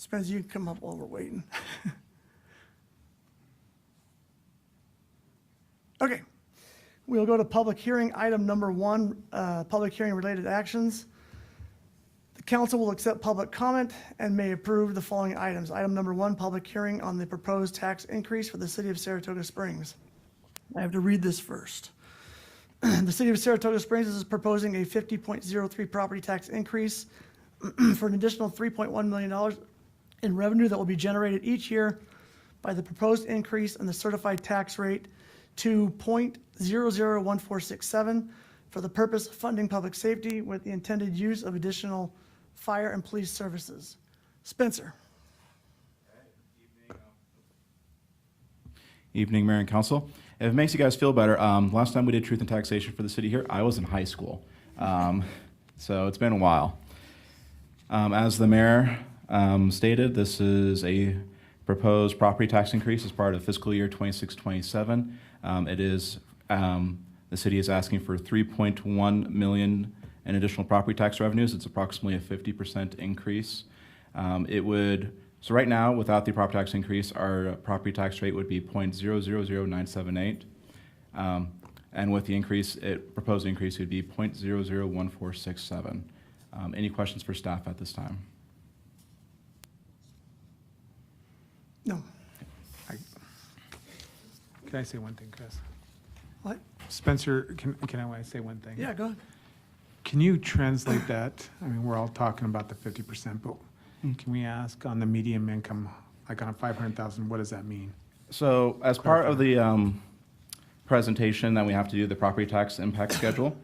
Spencer, you can come up while we're waiting. Okay, we'll go to public hearing, item number 1, public hearing related actions. The council will accept public comment and may approve the following items. Item number 1, public hearing on the proposed tax increase for the city of Saratoga Springs. I have to read this first. The city of Saratoga Springs is proposing a 50.03 property tax increase for an additional $3.1 million in revenue that will be generated each year by the proposed increase in the certified tax rate to 0.001467 for the purpose of funding public safety with the intended use of additional fire and police services. Spencer. Evening, Mayor and Council. If it makes you guys feel better, last time we did Truth and Taxation for the city here, I was in high school. So it's been a while. As the mayor stated, this is a proposed property tax increase as part of fiscal year 26-27. It is, the city is asking for $3.1 million in additional property tax revenues. It's approximately a 50% increase. So right now, without the property tax increase, our property tax rate would be 0.000978. And with the increase, proposed increase would be 0.001467. Any questions for staff at this time? No. Can I say one thing, Chris? What? Spencer, can I say one thing? Yeah, go ahead. Can you translate that? I mean, we're all talking about the 50%, but can we ask on the medium income, like on 500,000, what does that mean? So as part of the presentation that we have to do, the property tax impact schedule,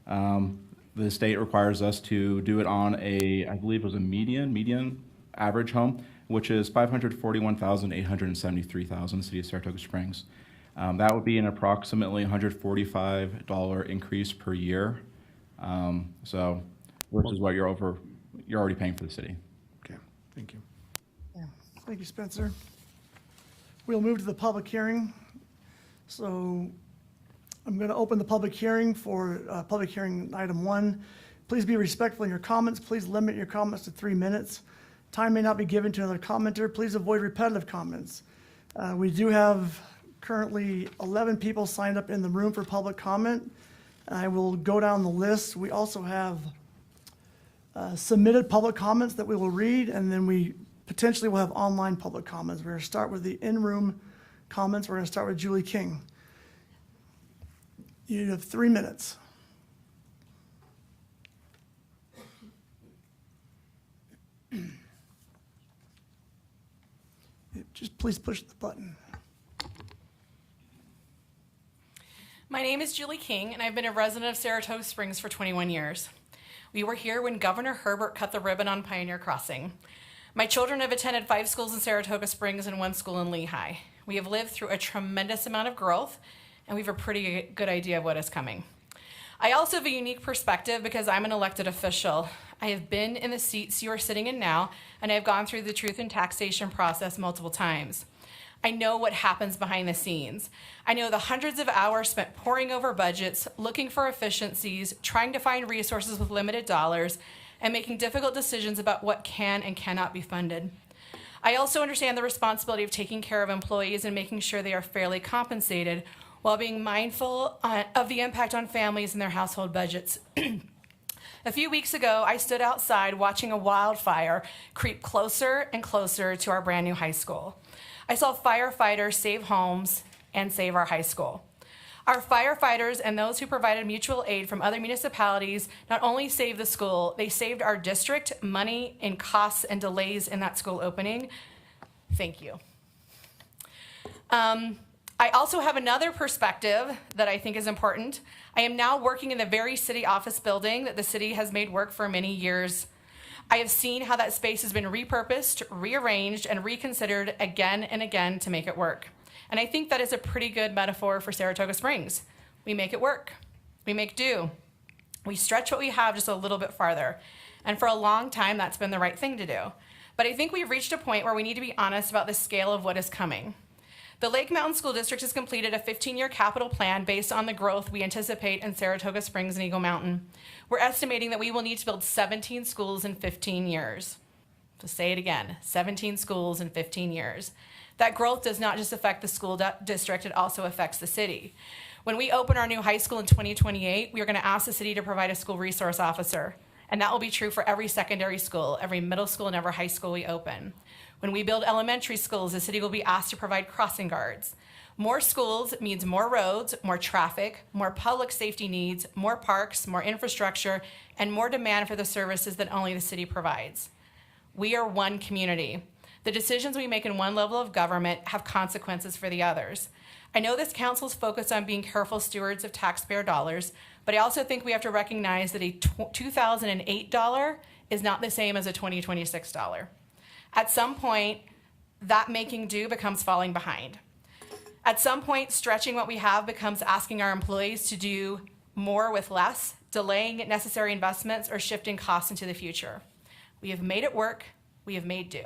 the state requires us to do it on I believe it was a median average home, which is $541,873 in the city of Saratoga Springs. That would be an approximately $145 increase per year. So versus what you're already paying for the city. Okay, thank you. Yeah. Thank you, Spencer. We'll move to the public hearing. So I'm going to open the public hearing for public hearing item 1. Please be respectful in your comments. Please limit your comments to 3 minutes. Time may not be given to another commenter. Please avoid repetitive comments. We do have currently 11 people signed up in the room for public comment. I will go down the list. We also have submitted public comments that we will read, and then we potentially will have online public comments. We're going to start with the in-room comments. We're going to start with Julie King. You have 3 minutes. Just please push the button. My name is Julie King, and I've been a resident of Saratoga Springs for 21 years. We were here when Governor Herbert cut the ribbon on Pioneer Crossing. My children have attended 5 schools in Saratoga Springs and 1 school in Lehigh. We have lived through a tremendous amount of growth, and we have a pretty good idea of what is coming. I also have a unique perspective because I'm an elected official. I have been in the seats you are sitting in now, and I have gone through the truth and taxation process multiple times. I know what happens behind the scenes. I know the hundreds of hours spent poring over budgets, looking for efficiencies, trying to find resources with limited dollars, and making difficult decisions about what can and cannot be funded. I also understand the responsibility of taking care of employees and making sure they are fairly compensated while being mindful of the impact on families and their household budgets. A few weeks ago, I stood outside watching a wildfire creep closer and closer to our brand new high school. I saw firefighters save homes and save our high school. Our firefighters and those who provided mutual aid from other municipalities not only saved the school, they saved our district money in costs and delays in that school opening. Thank you. I also have another perspective that I think is important. I am now working in the very city office building that the city has made work for many years. I have seen how that space has been repurposed, rearranged, and reconsidered again and again to make it work. And I think that is a pretty good metaphor for Saratoga Springs. We make it work. We make do. We stretch what we have just a little bit farther. And for a long time, that's been the right thing to do. But I think we've reached a point where we need to be honest about the scale of what is coming. The Lake Mountain School District has completed a 15-year capital plan based on the growth we anticipate in Saratoga Springs and Eagle Mountain. We're estimating that we will need to build 17 schools in 15 years. To say it again, 17 schools in 15 years. That growth does not just affect the school district, it also affects the city. When we open our new high school in 2028, we are going to ask the city to provide a school resource officer. And that will be true for every secondary school, every middle school, and every high school we open. When we build elementary schools, the city will be asked to provide crossing guards. More schools means more roads, more traffic, more public safety needs, more parks, more infrastructure, and more demand for the services that only the city provides. We are one community. The decisions we make in one level of government have consequences for the others. I know this council is focused on being careful stewards of taxpayer dollars, but I also think we have to recognize that a 2008 dollar is not the same as a 2026 dollar. At some point, that making do becomes falling behind. At some point, stretching what we have becomes asking our employees to do more with less, delaying necessary investments, or shifting costs into the future. We have made it work. We have made do.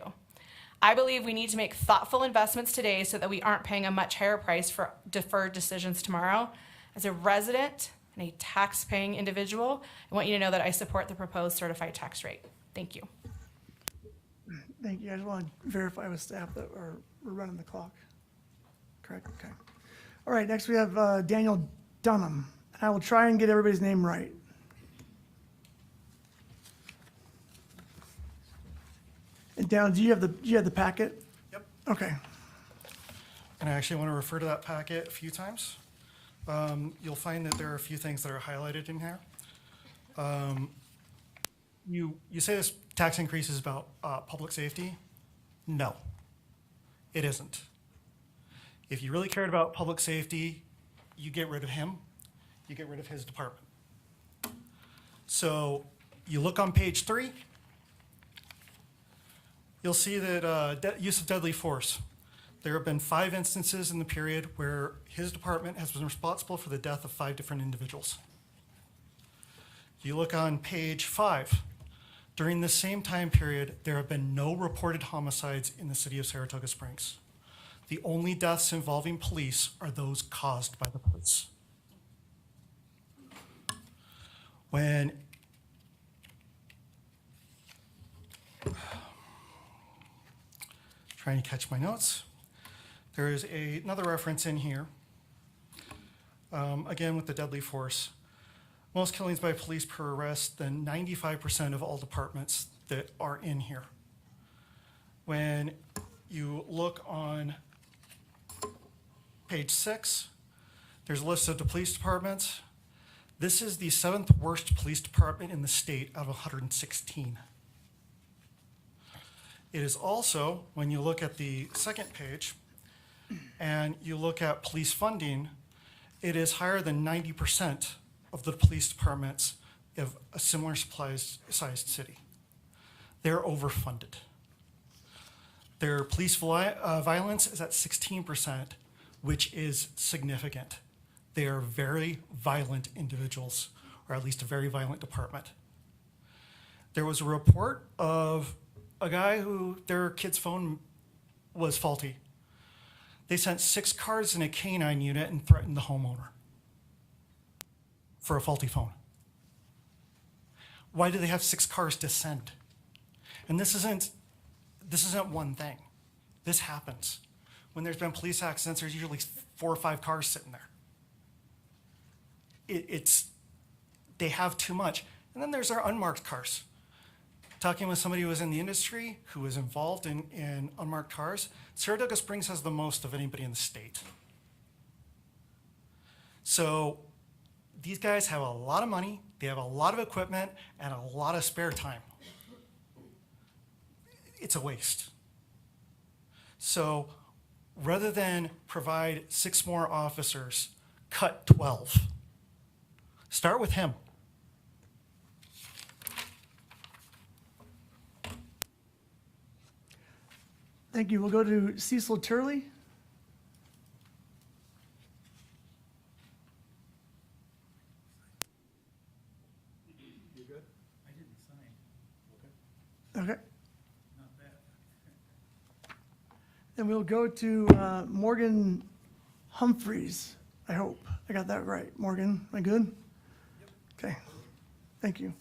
I believe we need to make thoughtful investments today so that we aren't paying a much higher price for deferred decisions tomorrow. As a resident and a tax-paying individual, I want you to know that I support the proposed certified tax rate. Thank you. Thank you. I just want to verify with staff that we're running the clock. Correct, okay. All right, next we have Daniel Dunham. I will try and get everybody's name right. And Daniel, do you have the packet? Yep, Okay. and I actually want to refer to that packet a few times. You'll find that there are a few things that are highlighted in here. You say this tax increase is about public safety? No, it isn't. If you really cared about public safety, you get rid of him, you get rid of his department. So you look on page 3, you'll see that use of deadly force. There have been 5 instances in the period where his department has been responsible for the death of 5 different individuals. You look on page 5. During the same time period, there have been no reported homicides in the city of Saratoga Springs. The only deaths involving police are those caused by the police. When trying to catch my notes. There is another reference in here, again with the deadly force. Most killings by police per arrest, then 95% of all departments that are in here. When you look on page 6, there's a list of the police departments. This is the 7th worst police department in the state out of 116. It is also, when you look at the second page and you look at police funding, it is higher than 90% of the police departments of a similar sized city. They're overfunded. Their police violence is at 16%, which is significant. They are very violent individuals, or at least a very violent department. There was a report of a guy who their kid's phone was faulty. They sent 6 cars in a canine unit and threatened the homeowner for a faulty phone. Why do they have 6 cars to send? And this isn't one thing. This happens. When there's been police accidents, there's usually 4 or 5 cars sitting there. They have too much. And then there's our unmarked cars. Talking with somebody who was in the industry, who was involved in unmarked cars, Saratoga Springs has the most of anybody in the state. So these guys have a lot of money, they have a lot of equipment, and a lot of spare time. It's a waste. So rather than provide 6 more officers, cut 12. Start with him. Thank you. We'll go to Cecil Turley. You good? I didn't sign. Okay. Okay. Not bad. Then we'll go to Morgan Humphreys, I hope. I got that right. Morgan, am I good? Yep. Okay. Thank you.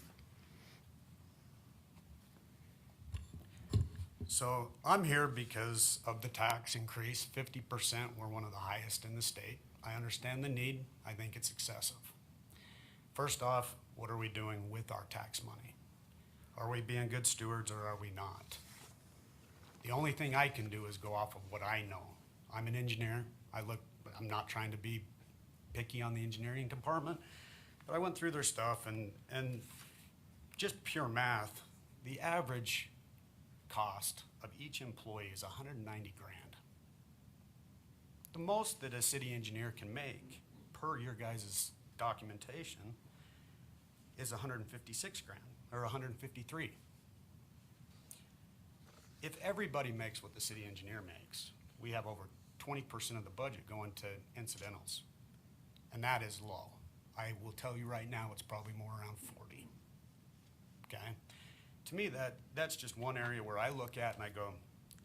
So I'm here because of the tax increase, 50%, we're one of the highest in the state. I understand the need, I think it's excessive. First off, what are we doing with our tax money? Are we being good stewards or are we not? The only thing I can do is go off of what I know. I'm an engineer, I'm not trying to be picky on the engineering department, but I went through their stuff and just pure math, the average cost of each employee is 190 grand. The most that a city engineer can make per your guys' documentation is 156 grand or 153. If everybody makes what the city engineer makes, we have over 20% of the budget going to incidentals. And that is low. I will tell you right now, it's probably more around 40. Okay? To me, that's just one area where I look at and I go,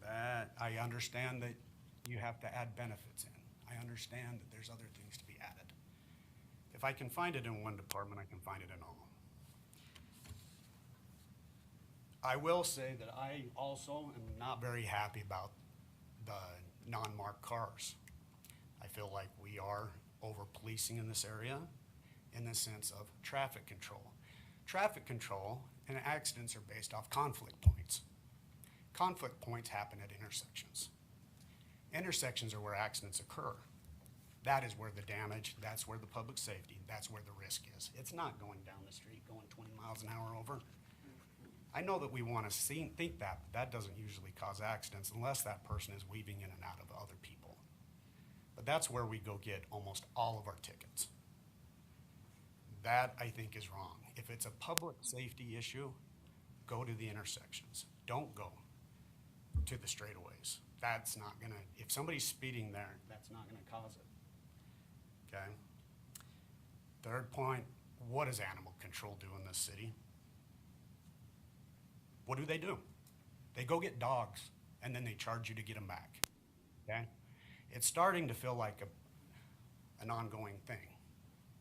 that I understand that you have to add benefits in. I understand that there's other things to be added. If I can find it in one department, I can find it in all. I will say that I also am not very happy about the non-marked cars. I feel like we are over-policing in this area in the sense of traffic control. Traffic control and accidents are based off conflict points. Conflict points happen at intersections. Intersections are where accidents occur. That is where the damage, that's where the public safety, that's where the risk is. It's not going down the street, going 20 miles an hour over. I know that we want to think that, but that doesn't usually cause accidents unless that person is weaving in and out of other people. But that's where we go get almost all of our tickets. That, I think, is wrong. If it's a public safety issue, go to the intersections. Don't go to the straightaways. That's not gonna, if somebody's speeding there, that's not gonna cause it. Okay? Third point, what does animal control do in this city? What do? They go get dogs and then they charge you to get them back. Okay? It's starting to feel like an ongoing thing.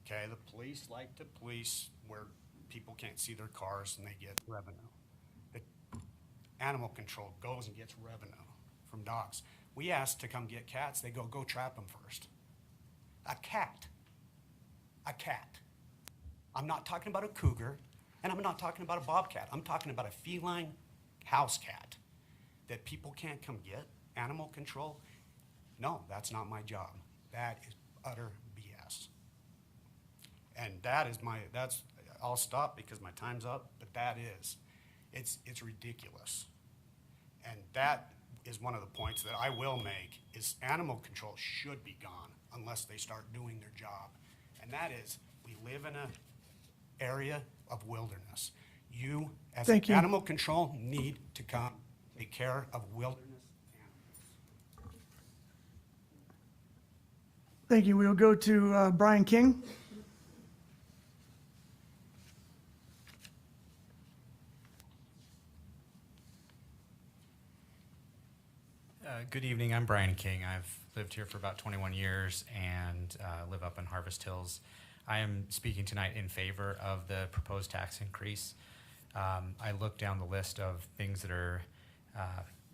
Okay, the police like to police where people can't see their cars and they get revenue. The animal control goes and gets revenue from dogs. We ask to come get cats, they go trap them first. A cat. I'm not talking about a cougar, and I'm not talking about a bobcat. I'm talking about a feline house cat that people can't come get. Animal control, no, that's not my job. That is utter BS. And I'll stop because my time's up, but it's ridiculous. And that is one of the points that I will make, is animal control should be gone unless they start doing their job. And that is, we live in an area of wilderness. You, as Thank you. animal control, need to come take care of wilderness animals. Thank you. We will go to Brian King. Good evening. I'm Brian King. I've lived here for about 21 years and live up in Harvest Hills. I am speaking tonight in favor of the proposed tax increase. I looked down the list of things that are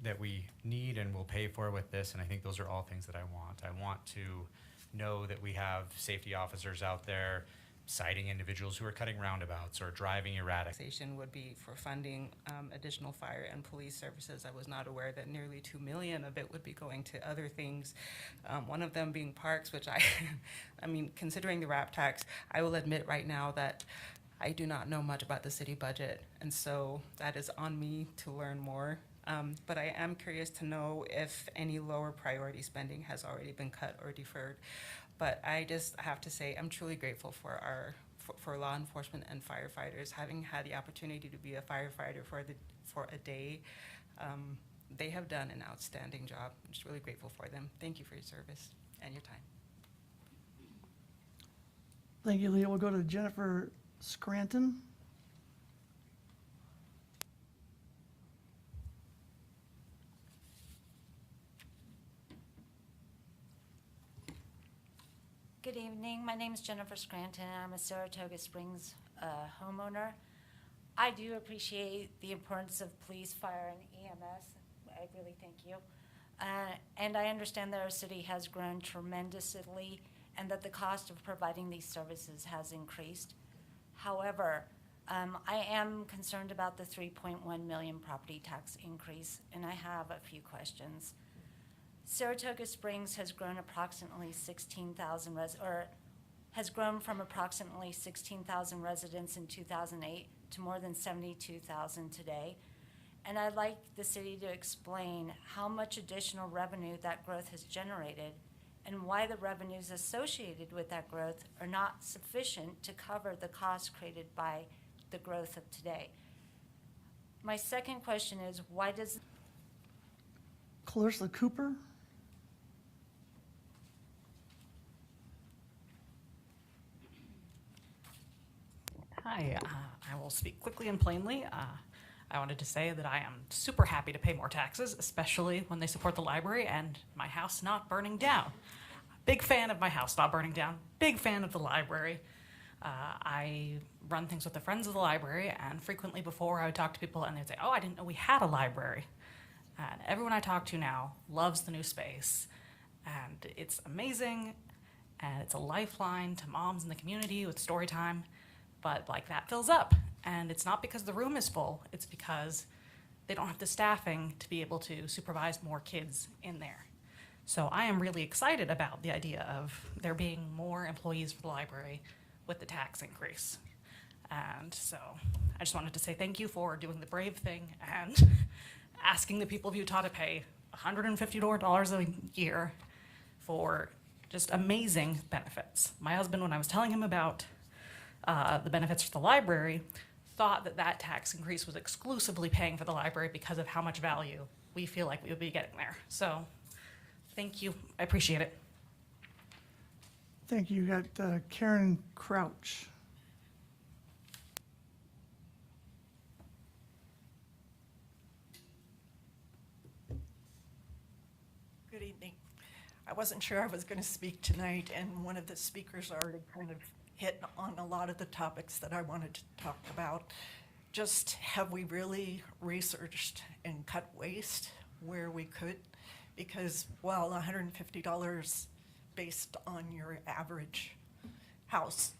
that we need and will pay for with this, and I think those are all things that I want. I want to know that we have safety officers out there citing individuals who are cutting roundabouts or driving erratic. Taxation would be for funding additional fire and police services. I was not aware that nearly 2 million of it would be going to other things. One of them being parks, which I mean, considering the RAP tax, I will admit right now that I do not know much about the city budget, and so that is on me to learn more. But I am curious to know if any lower priority spending has already been cut or deferred. But I just have to say, I'm truly grateful for for law enforcement and firefighters. Having had the opportunity to be a firefighter for a day, they have done an outstanding job. I'm just really grateful for them. Thank you for your service and your time. Thank you, Leah. We'll go to Jennifer Scranton. Good evening. My name is Jennifer Scranton, and I'm a Saratoga Springs homeowner. I do appreciate the importance of police, fire, and EMS I really thank you. And I understand that our city has grown tremendously and that the cost of providing these services has increased. However, I am concerned about the 3.1 million property tax increase, and I have a few questions. Saratoga Springs has grown approximately 16,000 has grown from approximately 16,000 residents in 2008 to more than 72,000 today. And I'd like the city to explain how much additional revenue that growth has generated and why the revenues associated with that growth are not sufficient to cover the costs created by the growth of today. My second question is, why does Clarissa Cooper? Hi, I will speak quickly and plainly. I wanted to say that I am super happy to pay more taxes, especially when they support the library and my house not burning down. Big fan of my house not burning down, big fan of the library. I run things with the Friends of the Library, and frequently before I would talk to people and they'd say, oh, I didn't know we had a library. And everyone I talk to now loves the new space, and it's amazing, and it's a lifeline to moms in the community with story time. But like that fills up, and it's not because the room is full, it's because they don't have the staffing to be able to supervise more kids in there. So I am really excited about the idea of there being more employees for the library with the tax increase. And so I just wanted to say thank you for doing the brave thing and asking the people of Utah to pay $150 a year for just amazing benefits. My husband, when I was telling him about the benefits for the library, thought that that tax increase was exclusively paying for the library because of how much value we feel like we would be getting there. So thank you. I appreciate it. Thank you. You got Karen Crouch. Good evening. I wasn't sure I was going to speak tonight, and one of the speakers already kind of hit on a lot of the topics that I wanted to talk about. Just have we really researched and cut waste where we could? Because while $150 based on your average house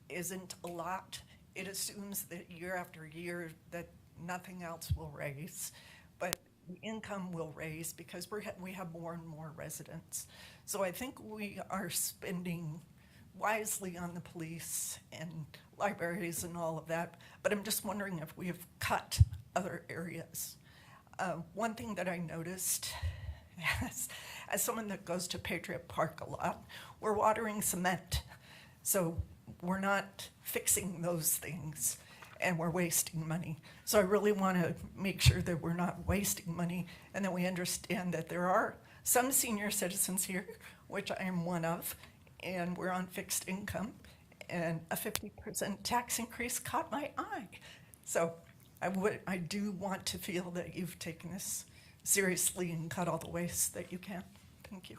isn't a lot, it assumes that year after year that nothing else will raise, but the income will raise because we have more and more residents. So I think we are spending wisely on the police and libraries and all of that, but I'm just wondering if we have cut other areas. One thing that I noticed as someone that goes to Patriot Park a lot, we're watering cement. So we're not fixing those things and we're wasting money. So I really want to make sure that we're not wasting money and that we understand that there are some senior citizens here, which I am one of, and we're on fixed income, and a 50% tax increase caught my eye. So I do want to feel that you've taken this seriously and cut all the waste that you can. Thank you.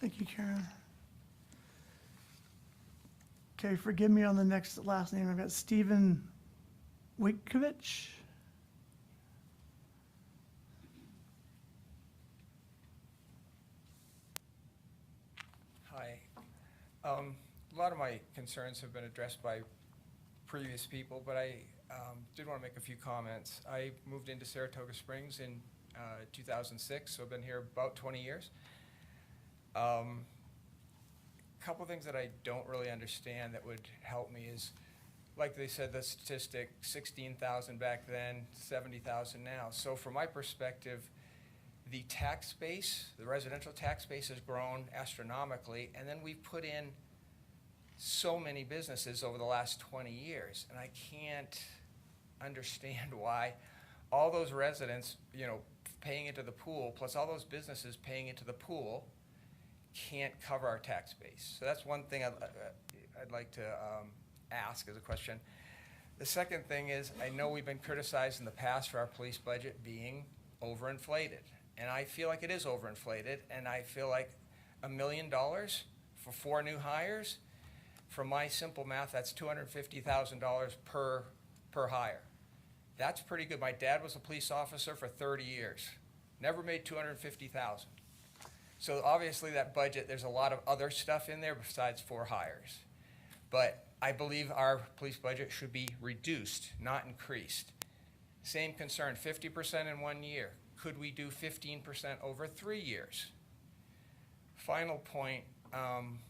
Thank you, Karen. Okay, forgive me on the last name. I've got Stephen Witkovich. Hi. A lot of my concerns have been addressed by previous people, but I did want to make a few comments. I moved into Saratoga Springs in 2006, so I've been here about 20 years. Couple things that I don't really understand that would help me is, like they said, the statistic, 16,000 back then, 70,000 now. So from my perspective, the tax base, the residential tax base has grown astronomically, and then we've put in so many businesses over the last 20 years, and I can't understand why all those residents, paying into the pool, plus all those businesses paying into the pool, can't cover our tax base. So that's one thing I'd like to ask as a question. The second thing is, I know we've been criticized in the past for our police budget being overinflated, and I feel like it is overinflated, and I feel like $1 million for 4 new hires, from my simple math, that's $250,000 per hire. That's pretty good. My dad was a police officer for 30 years. Never made 250,000. So obviously that budget, there's a lot of other stuff in there besides 4 hires. But I believe our police budget should be reduced, not increased. Same concern, 50% in 1 year. Could we do 15% over 3 years? Final point,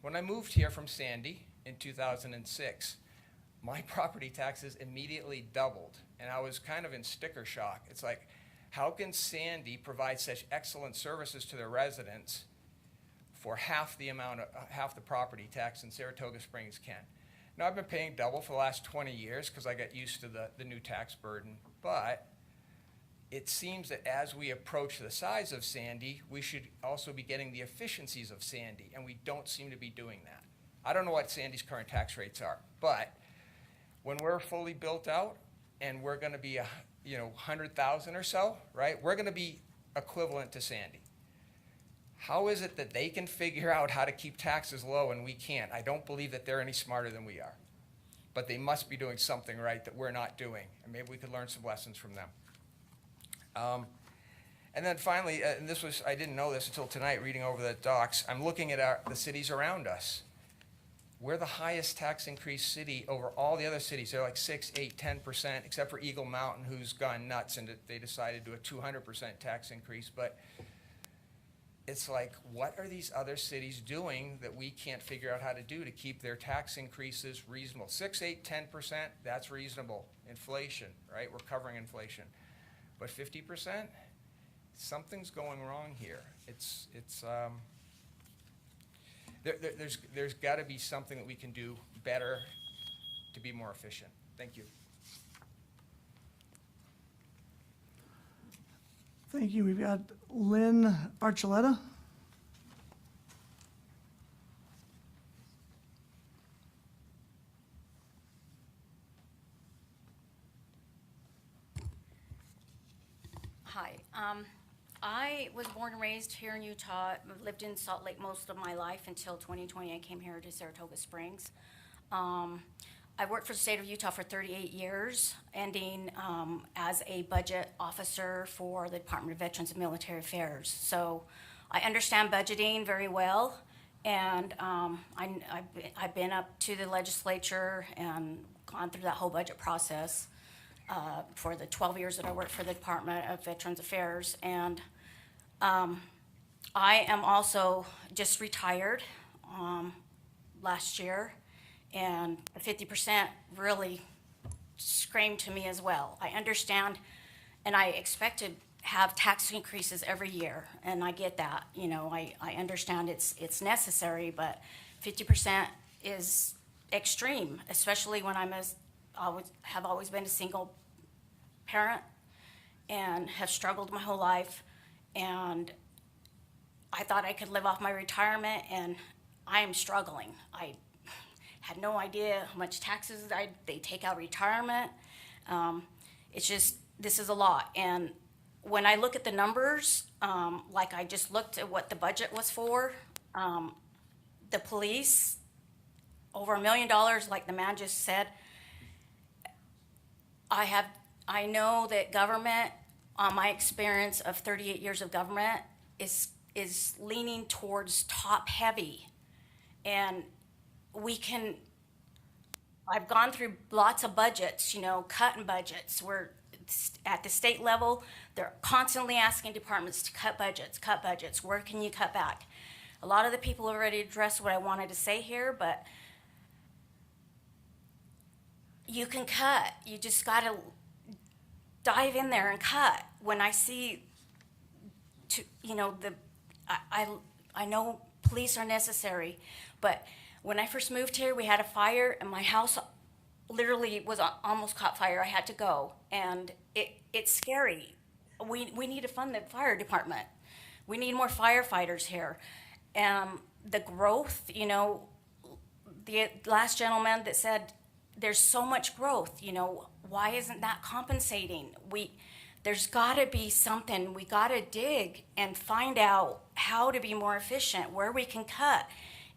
when I moved here from Sandy in 2006, my property taxes immediately doubled, and I was kind of in sticker shock. It's like, how can Sandy provide such excellent services to their residents for half the amount of, half the property tax than Saratoga Springs can? Now, I've been paying double for the last 20 years because I got used to the new tax burden, but it seems that as we approach the size of Sandy, we should also be getting the efficiencies of Sandy, and we don't seem to be doing that. I don't know what Sandy's current tax rates are, but when we're fully built out and we're going to be 100,000 or so, right? We're going to be equivalent to Sandy. How is it that they can figure out how to keep taxes low and we can't? I don't believe that they're any smarter than we are. But they must be doing something right that we're not doing, and maybe we could learn some lessons from them. And then finally, and I didn't know this until tonight reading over the docs, I'm looking at the cities around us. We're the highest tax increase city over all the other cities. They're like 6, 8, 10%, except for Eagle Mountain, who's gone nuts and they decided to do a 200% tax increase. But it's like, what are these other cities doing that we can't figure out how to do to keep their tax increases reasonable? 6, 8, 10%, that's reasonable. Inflation, right? We're covering inflation. But 50%, something's going wrong here. There's got to be something that we can do better to be more efficient. Thank you. Thank you. We've got Lynn Archuleta. Hi. I was born and raised here in Utah, lived in Salt Lake most of my life until 2020. I came here to Saratoga Springs. I worked for the state of Utah for 38 years, ending as a budget officer for the Department of Veterans and Military Affairs. So I understand budgeting very well, and I've been up to the legislature and gone through that whole budget process for the 12 years that I worked for the Department of Veterans Affairs. And I am also just retired last year, and the 50% really screamed to me as well. I understand, and I expect to have tax increases every year, and I get that. You know, I understand it's necessary, but 50% is extreme, especially when have always been a single parent and have struggled my whole life. And I thought I could live off my retirement, and I am struggling. I had no idea how much taxes they take out of retirement. It's just, this is a lot. And when I look at the numbers, like I just looked at what the budget was for, the police, over $1 million, like the man just said. I know that government, my experience of 38 years of government, is leaning towards top heavy. And I've gone through lots of budgets, cutting budgets. We're at the state level, they're constantly asking departments to cut budgets. Where can you cut back? A lot of the people have already addressed what I wanted to say here, but you can cut. You just got to dive in there and cut. When I see, I know police are necessary, but when I first moved here, we had a fire, and my house literally was almost caught fire. I had to go, and it's scary. We need to fund the fire department. We need more firefighters here. The growth, the last gentleman that said there's so much growth, why isn't that compensating? There's got to be something. We got to dig and find out how to be more efficient, where we can cut,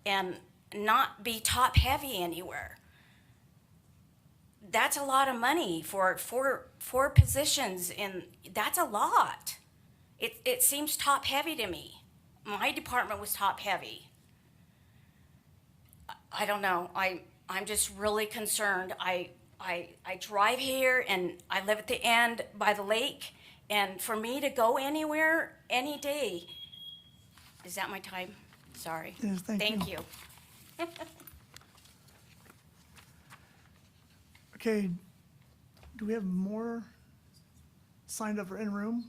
and not be top heavy anywhere. that's a lot of money for four positions, and that's a lot. It seems top heavy to me. My department was top heavy. I don't know. I'm just really concerned. I drive here and I live at the end by the lake, and for me to go anywhere any day, is that my time? Sorry. Yes, thank you. you. Okay, do we have more signed up for in-room?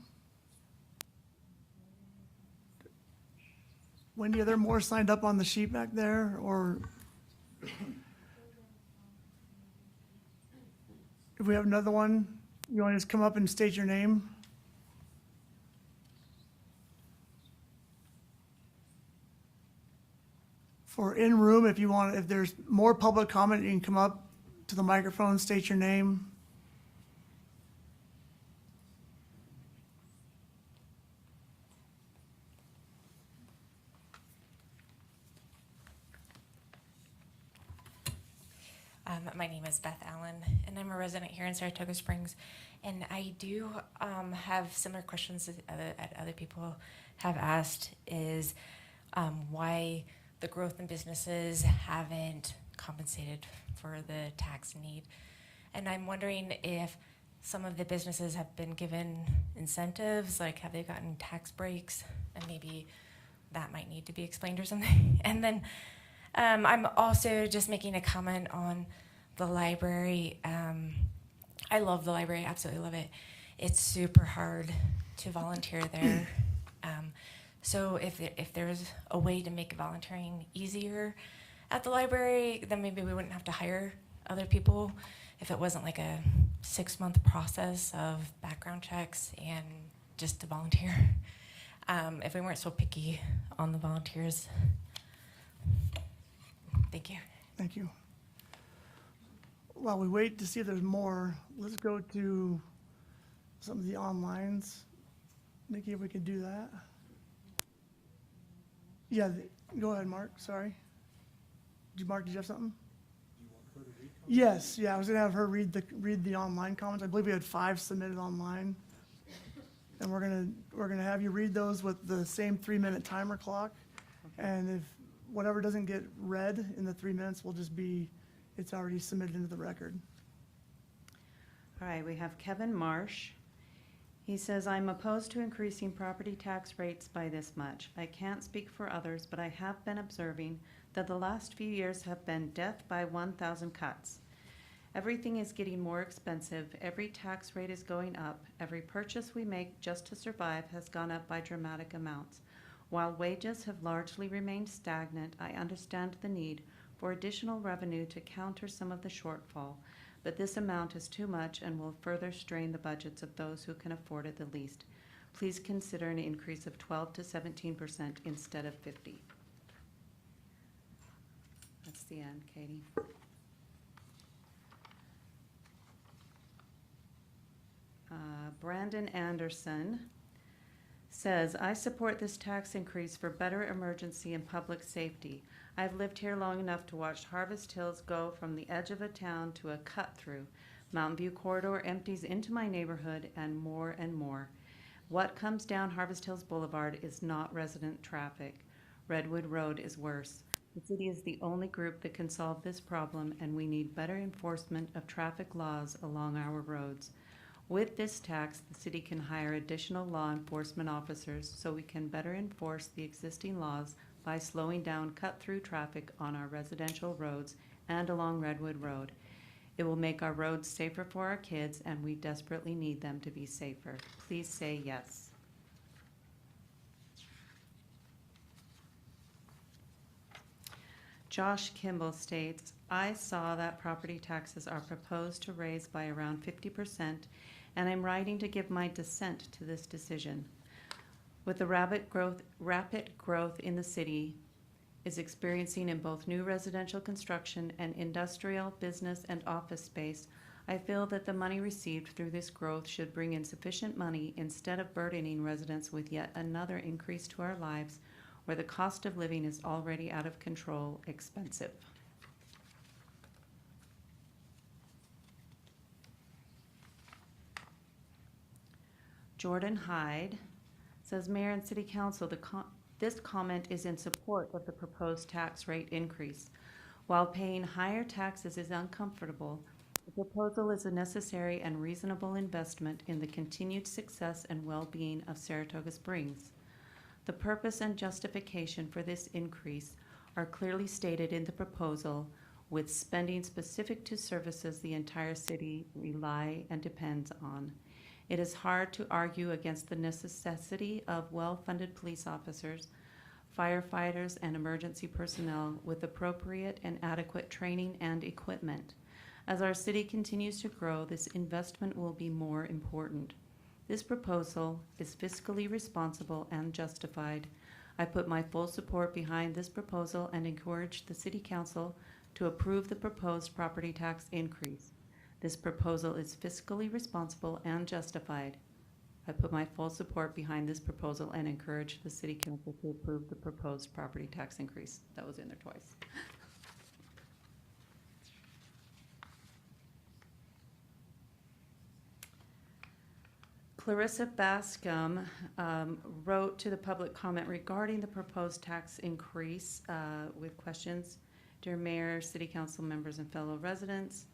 Wendy, are there more signed up on the sheet back there, or? If we have another one, you want to just come up and state your name? For in-room, if you want, if there's more public comment, you can come up to the microphone, state your name. My name is Beth Allen, and I'm a resident here in Saratoga Springs. And I do have similar questions that other people have asked, is why the growth in businesses haven't compensated for the tax need. And I'm wondering if some of the businesses have been given incentives, like have they gotten tax breaks, and maybe that might need to be explained or something. And then I'm also just making a comment on the library. I love the library, absolutely love it. It's super hard to volunteer there. So if there's a way to make volunteering easier at the library, then maybe we wouldn't have to hire other people if it wasn't like a 6-month process of background checks and just to volunteer. If we weren't so picky on the volunteers. Thank you. Thank you. While we wait to see if there's more, let's go to some of the onlines. Nikki, if we could do that. Yeah, go ahead, Mark, sorry. Mark, did you have something? Yes, yeah, I was gonna have her read the online comments. I believe we had 5 submitted online. And we're gonna have you read those with the same 3-minute timer clock. And if whatever doesn't get read in the 3 minutes will just be, it's already submitted into the record. All right, we have Kevin Marsh. He says, I'm opposed to increasing property tax rates by this much. I can't speak for others, but I have been observing that the last few years have been death by 1,000 cuts. Everything is getting more expensive. Every tax rate is going up. Every purchase we make just to survive has gone up by dramatic amounts. While wages have largely remained stagnant, I understand the need for additional revenue to counter some of the shortfall, but this amount is too much and will further strain the budgets of those who can afford it the least. Please consider an increase of 12 to 17% instead of 50. That's the end, Katie. Brandon Anderson says, I support this tax increase for better emergency and public safety. I've lived here long enough to watch Harvest Hills go from the edge of a town to a cut-through. Mountain View Corridor empties into my neighborhood and more and more. What comes down Harvest Hills Boulevard is not resident traffic. Redwood Road is worse. The city is the only group that can solve this problem, and we need better enforcement of traffic laws along our roads. With this tax, the city can hire additional law enforcement officers so we can better enforce the existing laws by slowing down cut-through traffic on our residential roads and along Redwood Road. It will make our roads safer for our kids, and we desperately need them to be safer. Please say yes. Josh Kimball states, I saw that property taxes are proposed to raise by around 50%, and I'm writing to give my dissent to this decision. With the rapid growth in the city is experiencing in both new residential construction and industrial, business, and office space, I feel that the money received through this growth should bring in sufficient money instead of burdening residents with yet another increase to our lives where the cost of living is already out of control expensive. Jordan Hyde says, Mayor and City Council, this comment is in support of the proposed tax rate increase. While paying higher taxes is uncomfortable, the proposal is a necessary and reasonable investment in the continued success and well-being of Saratoga Springs. The purpose and justification for this increase are clearly stated in the proposal, with spending specific to services the entire city rely and depends on. It is hard to argue against the necessity of well-funded police officers, firefighters, and emergency personnel with appropriate and adequate training and equipment. As our city continues to grow, this investment will be more important. This proposal is fiscally responsible and justified. I put my full support behind this proposal and encourage the City Council to approve the proposed property tax increase. This proposal is fiscally responsible and justified. I put my full support behind this proposal and encourage the City Council to approve the proposed property tax increase. That was in there twice. Clarissa Bascom wrote to the public comment regarding the proposed tax increase with questions. Dear Mayor, City Council members, and fellow residents,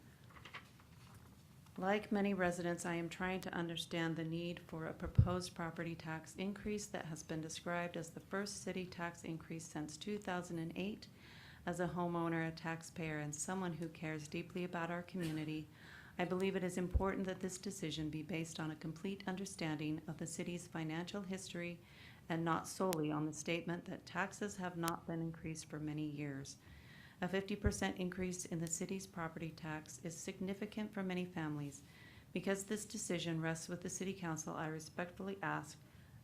like many residents, I am trying to understand the need for a proposed property tax increase that has been described as the first city tax increase since 2008. As a homeowner, a taxpayer, and someone who cares deeply about our community, I believe it is important that this decision be based on a complete understanding of the city's financial history and not solely on the statement that taxes have not been increased for many years. A 50% increase in the city's property tax is significant for many families. Because this decision rests with the City Council, I respectfully ask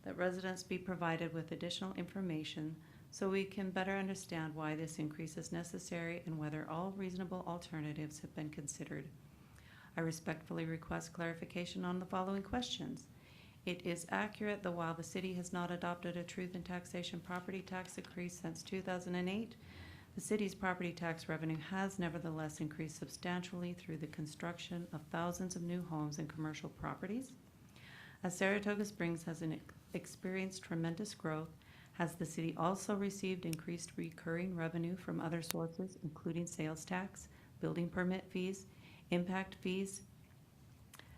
that residents be provided with additional information so we can better understand why this increase is necessary and whether all reasonable alternatives have been considered. I respectfully request clarification on the following questions. It is accurate that while the city has not adopted a truth in taxation property tax increase since 2008, the city's property tax revenue has nevertheless increased substantially through the construction of thousands of new homes and commercial properties. As Saratoga Springs has experienced tremendous growth, has the city also received increased recurring revenue from other sources, including sales tax, building permit fees, impact fees,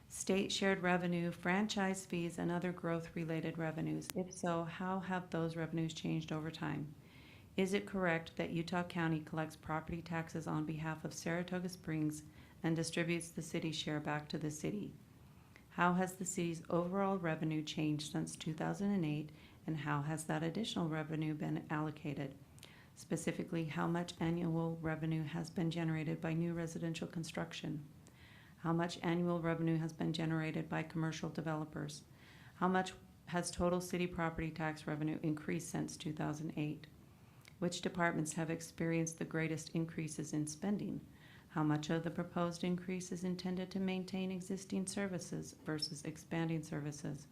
state shared revenue, franchise fees, and other growth-related revenues? If so, how have those revenues changed over time? Is it correct that Utah County collects property taxes on behalf of Saratoga Springs and distributes the city's share back to the city? How has the city's overall revenue changed since 2008, and how has that additional revenue been allocated? Specifically, how much annual revenue has been generated by new residential construction? How much annual revenue has been generated by commercial developers? How much has total city property tax revenue increased since 2008? Which departments have experienced the greatest increases in spending? How much of the proposed increase is intended to maintain existing services versus expanding services?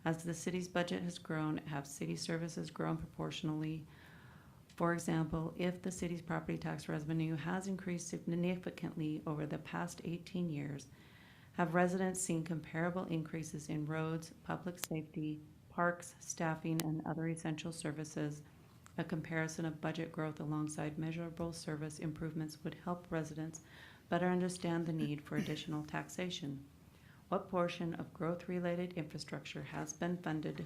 As the city's budget has grown, have city services grown proportionally? For example, if the city's property tax revenue has increased significantly over the past 18 years, have residents seen comparable increases in roads, public safety, parks, staffing, and other essential services? A comparison of budget growth alongside measurable service improvements would help residents better understand the need for additional taxation. What portion of growth-related infrastructure has been funded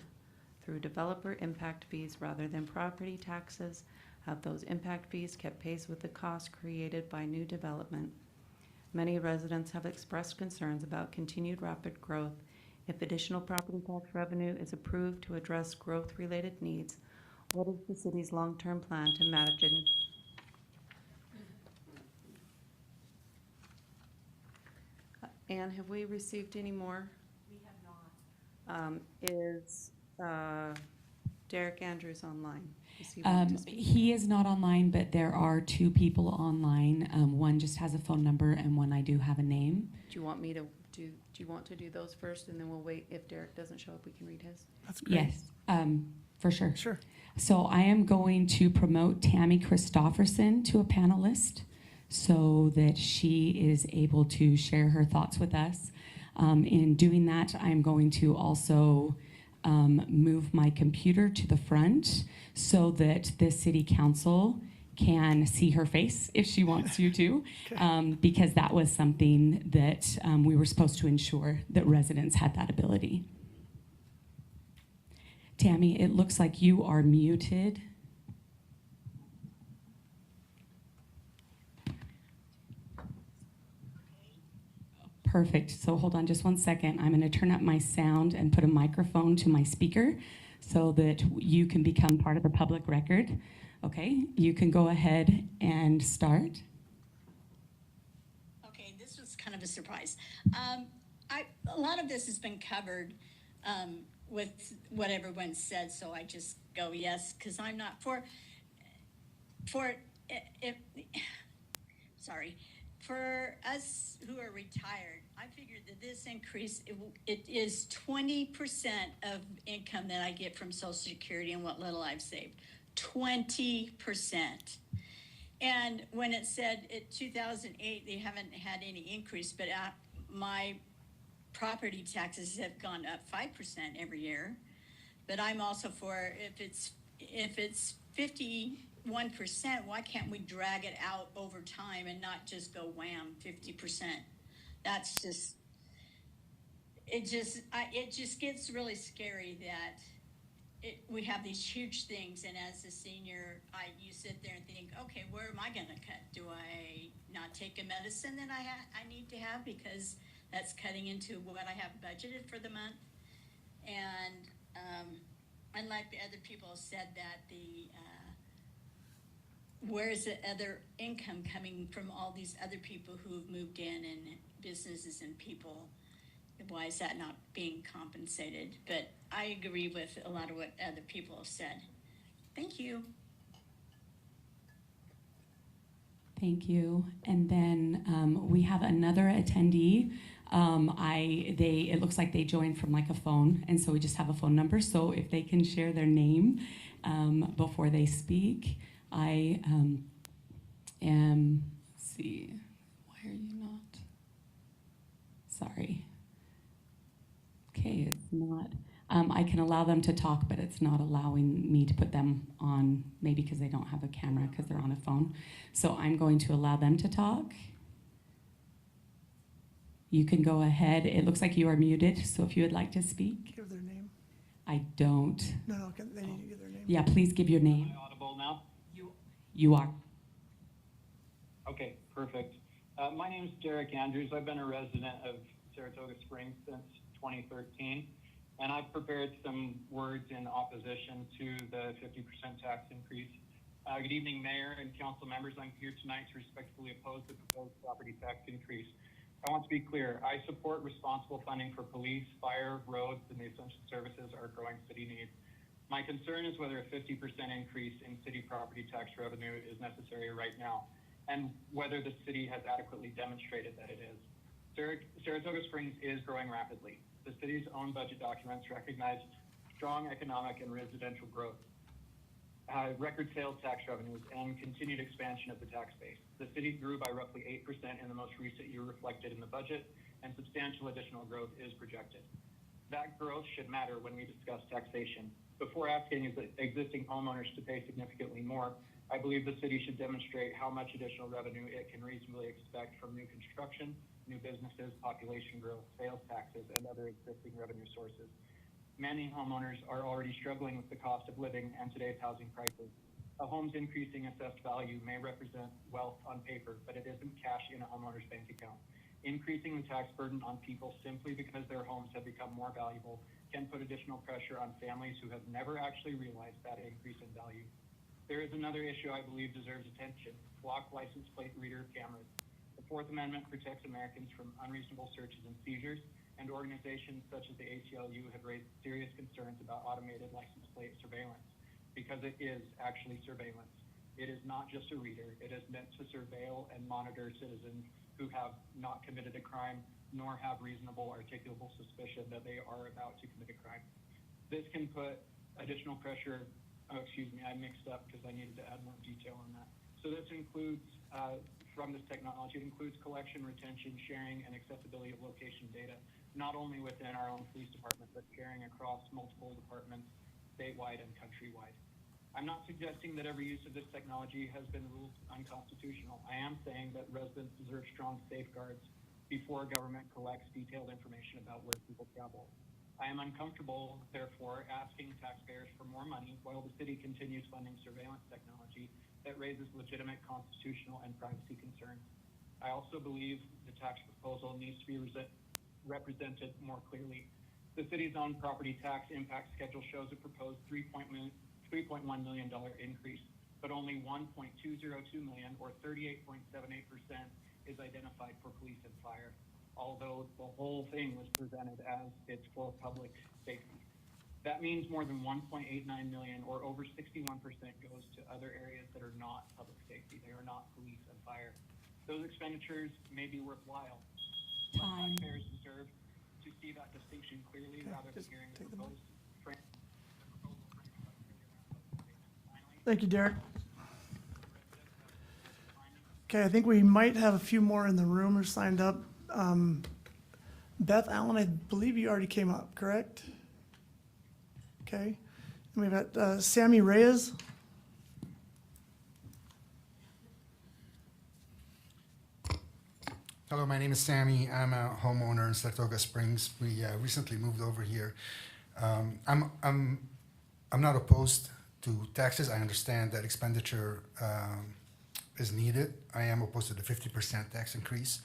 through developer impact fees rather than property taxes? Have those impact fees kept pace with the costs created by new development? Many residents have expressed concerns about continued rapid growth. If additional property tax revenue is approved to address growth-related needs, what is the city's long-term plan to manage it? Anne, have we received any more? We have not. Is Derek Andrews online? Does he want to speak? He is not online, but there are two people online. One just has a phone number, and one I do have a name. Do you want me to do you want to do those first, and then we'll wait? If Derek doesn't show up, we can read his? That's great. Yes, for sure. Sure. So I am going to promote Tammy Christofferson to a panelist so that she is able to share her thoughts with us. In doing that, I'm going to also move my computer to the front so that the city council can see her face if she wants you to, because that was something that we were supposed to ensure that residents had that ability. Tammy, it looks like you are muted. Perfect. So hold on just 1 second. I'm going to turn up my sound and put a microphone to my speaker so that you can become part of the public record. Okay, you can go ahead and start. Okay, this was kind of a surprise. A lot of this has been covered with what everyone said, so I just go yes, because I'm not sorry. For us who are retired, I figured that this increase, it is 20% of income that I get from Social Security and what little I've saved. 20%. And when it said in 2008, they haven't had any increase, but my property taxes have gone up 5% every year. But I'm also for, if it's 51%, why can't we drag it out over time and not just go wham, 50%? That's just, it just gets really scary that we have these huge things, and as a senior, you sit there and think, okay, where am I gonna cut? Do I not take a medicine that I need to have because that's cutting into what I have budgeted for the month? And unlike the other people have said that where's the other income coming from all these other people who've moved in and businesses and people? Why is that not being compensated? But I agree with a lot of what other people have said. Thank you. Thank you. And then we have another attendee. It looks like they joined from like a phone, and so we just have a phone number. So if they can share their name before they speak. I am, let's see, why are you not? Sorry. Okay, it's not. I can allow them to talk, but it's not allowing me to put them on, maybe because they don't have a camera because they're on a phone. So I'm going to allow them to talk. You can go ahead. It looks like you are muted, so if you would like to speak. Give their name. I don't. No, they need to give their name. Yeah, please give your name. Am I audible now? You are. Okay, perfect. My name is Derek Andrews. I've been a resident of Saratoga Springs since 2013, and I've prepared some words in opposition to the 50% tax increase. Good evening, Mayor and council members. I'm here tonight to respectfully oppose the proposed property tax increase. I want to be clear. I support responsible funding for police, fire, roads, and the essential services our growing city needs. My concern is whether a 50% increase in city property tax revenue is necessary right now, and whether the city has adequately demonstrated that it is. Saratoga Springs is growing rapidly. The city's own budget documents recognize strong economic and residential growth, record sales tax revenues, and continued expansion of the tax base. The city grew by roughly 8% in the most recent year reflected in the budget, and substantial additional growth is projected. That growth should matter when we discuss taxation. Before asking existing homeowners to pay significantly more, I believe the city should demonstrate how much additional revenue it can reasonably expect from new construction, new businesses, population growth, sales taxes, and other existing revenue sources. Many homeowners are already struggling with the cost of living and today's housing prices. A home's increasing assessed value may represent wealth on paper, but it isn't cash in a homeowner's bank account. Increasing the tax burden on people simply because their homes have become more valuable can put additional pressure on families who have never actually realized that increase in value. There is another issue I believe deserves attention: flock license plate reader cameras. The Fourth Amendment protects Americans from unreasonable searches and seizures, and organizations such as the ACLU have raised serious concerns about automated license plate surveillance, because it is actually surveillance. It is not just a reader. It is meant to surveil and monitor citizens who have not committed a crime, nor have reasonable articulable suspicion that they are about to commit a crime. This can put additional pressure, I mixed up because I needed to add more detail on that. So this includes, from this technology, it includes collection, retention, sharing, and accessibility of location data, not only within our own police department, but carrying across multiple departments statewide and countrywide. I'm not suggesting that every use of this technology has been ruled unconstitutional. I am saying that residents deserve strong safeguards before government collects detailed information about where people travel. I am uncomfortable, therefore, asking taxpayers for more money while the city continues funding surveillance technology that raises legitimate constitutional and privacy concerns. I also believe the tax proposal needs to be represented more clearly. The city's own property tax impact schedule shows a proposed $3.1 million increase, but only $1.202 million, or 38.78%, is identified for police and fire, although the whole thing was presented as it's for public safety. That means more than $1.89 million, or over 61%, goes to other areas that are not public safety. They are not police and fire. Those expenditures may be worthwhile, but taxpayers deserve to see that distinction clearly rather than hearing the proposed frame. Thank you, Derek. Okay, I think we might have a few more in the room who signed up. Beth Allen, I believe you already came up, correct? Okay. And we've got Sammy Reyes. Hello, my name is Sammy. I'm a homeowner in Saratoga Springs. We recently moved over here. I'm not opposed to taxes. I understand that expenditure is needed. I am opposed to the 50% tax increase.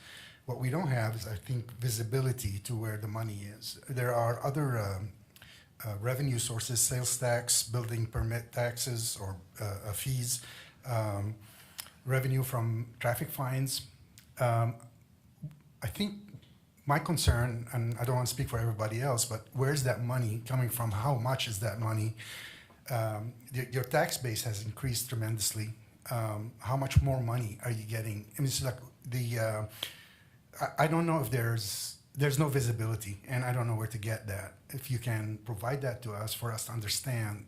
What we don't have is, I think, visibility to where the money is. There are other revenue sources, sales tax, building permit taxes or fees, revenue from traffic fines. I think my concern, and I don't want to speak for everybody else, but where's that money coming from? How much is that money? Your tax base has increased tremendously. How much more money are you getting? I mean, it's like I don't know if there's no visibility, and I don't know where to get that. If you can provide that to us for us to understand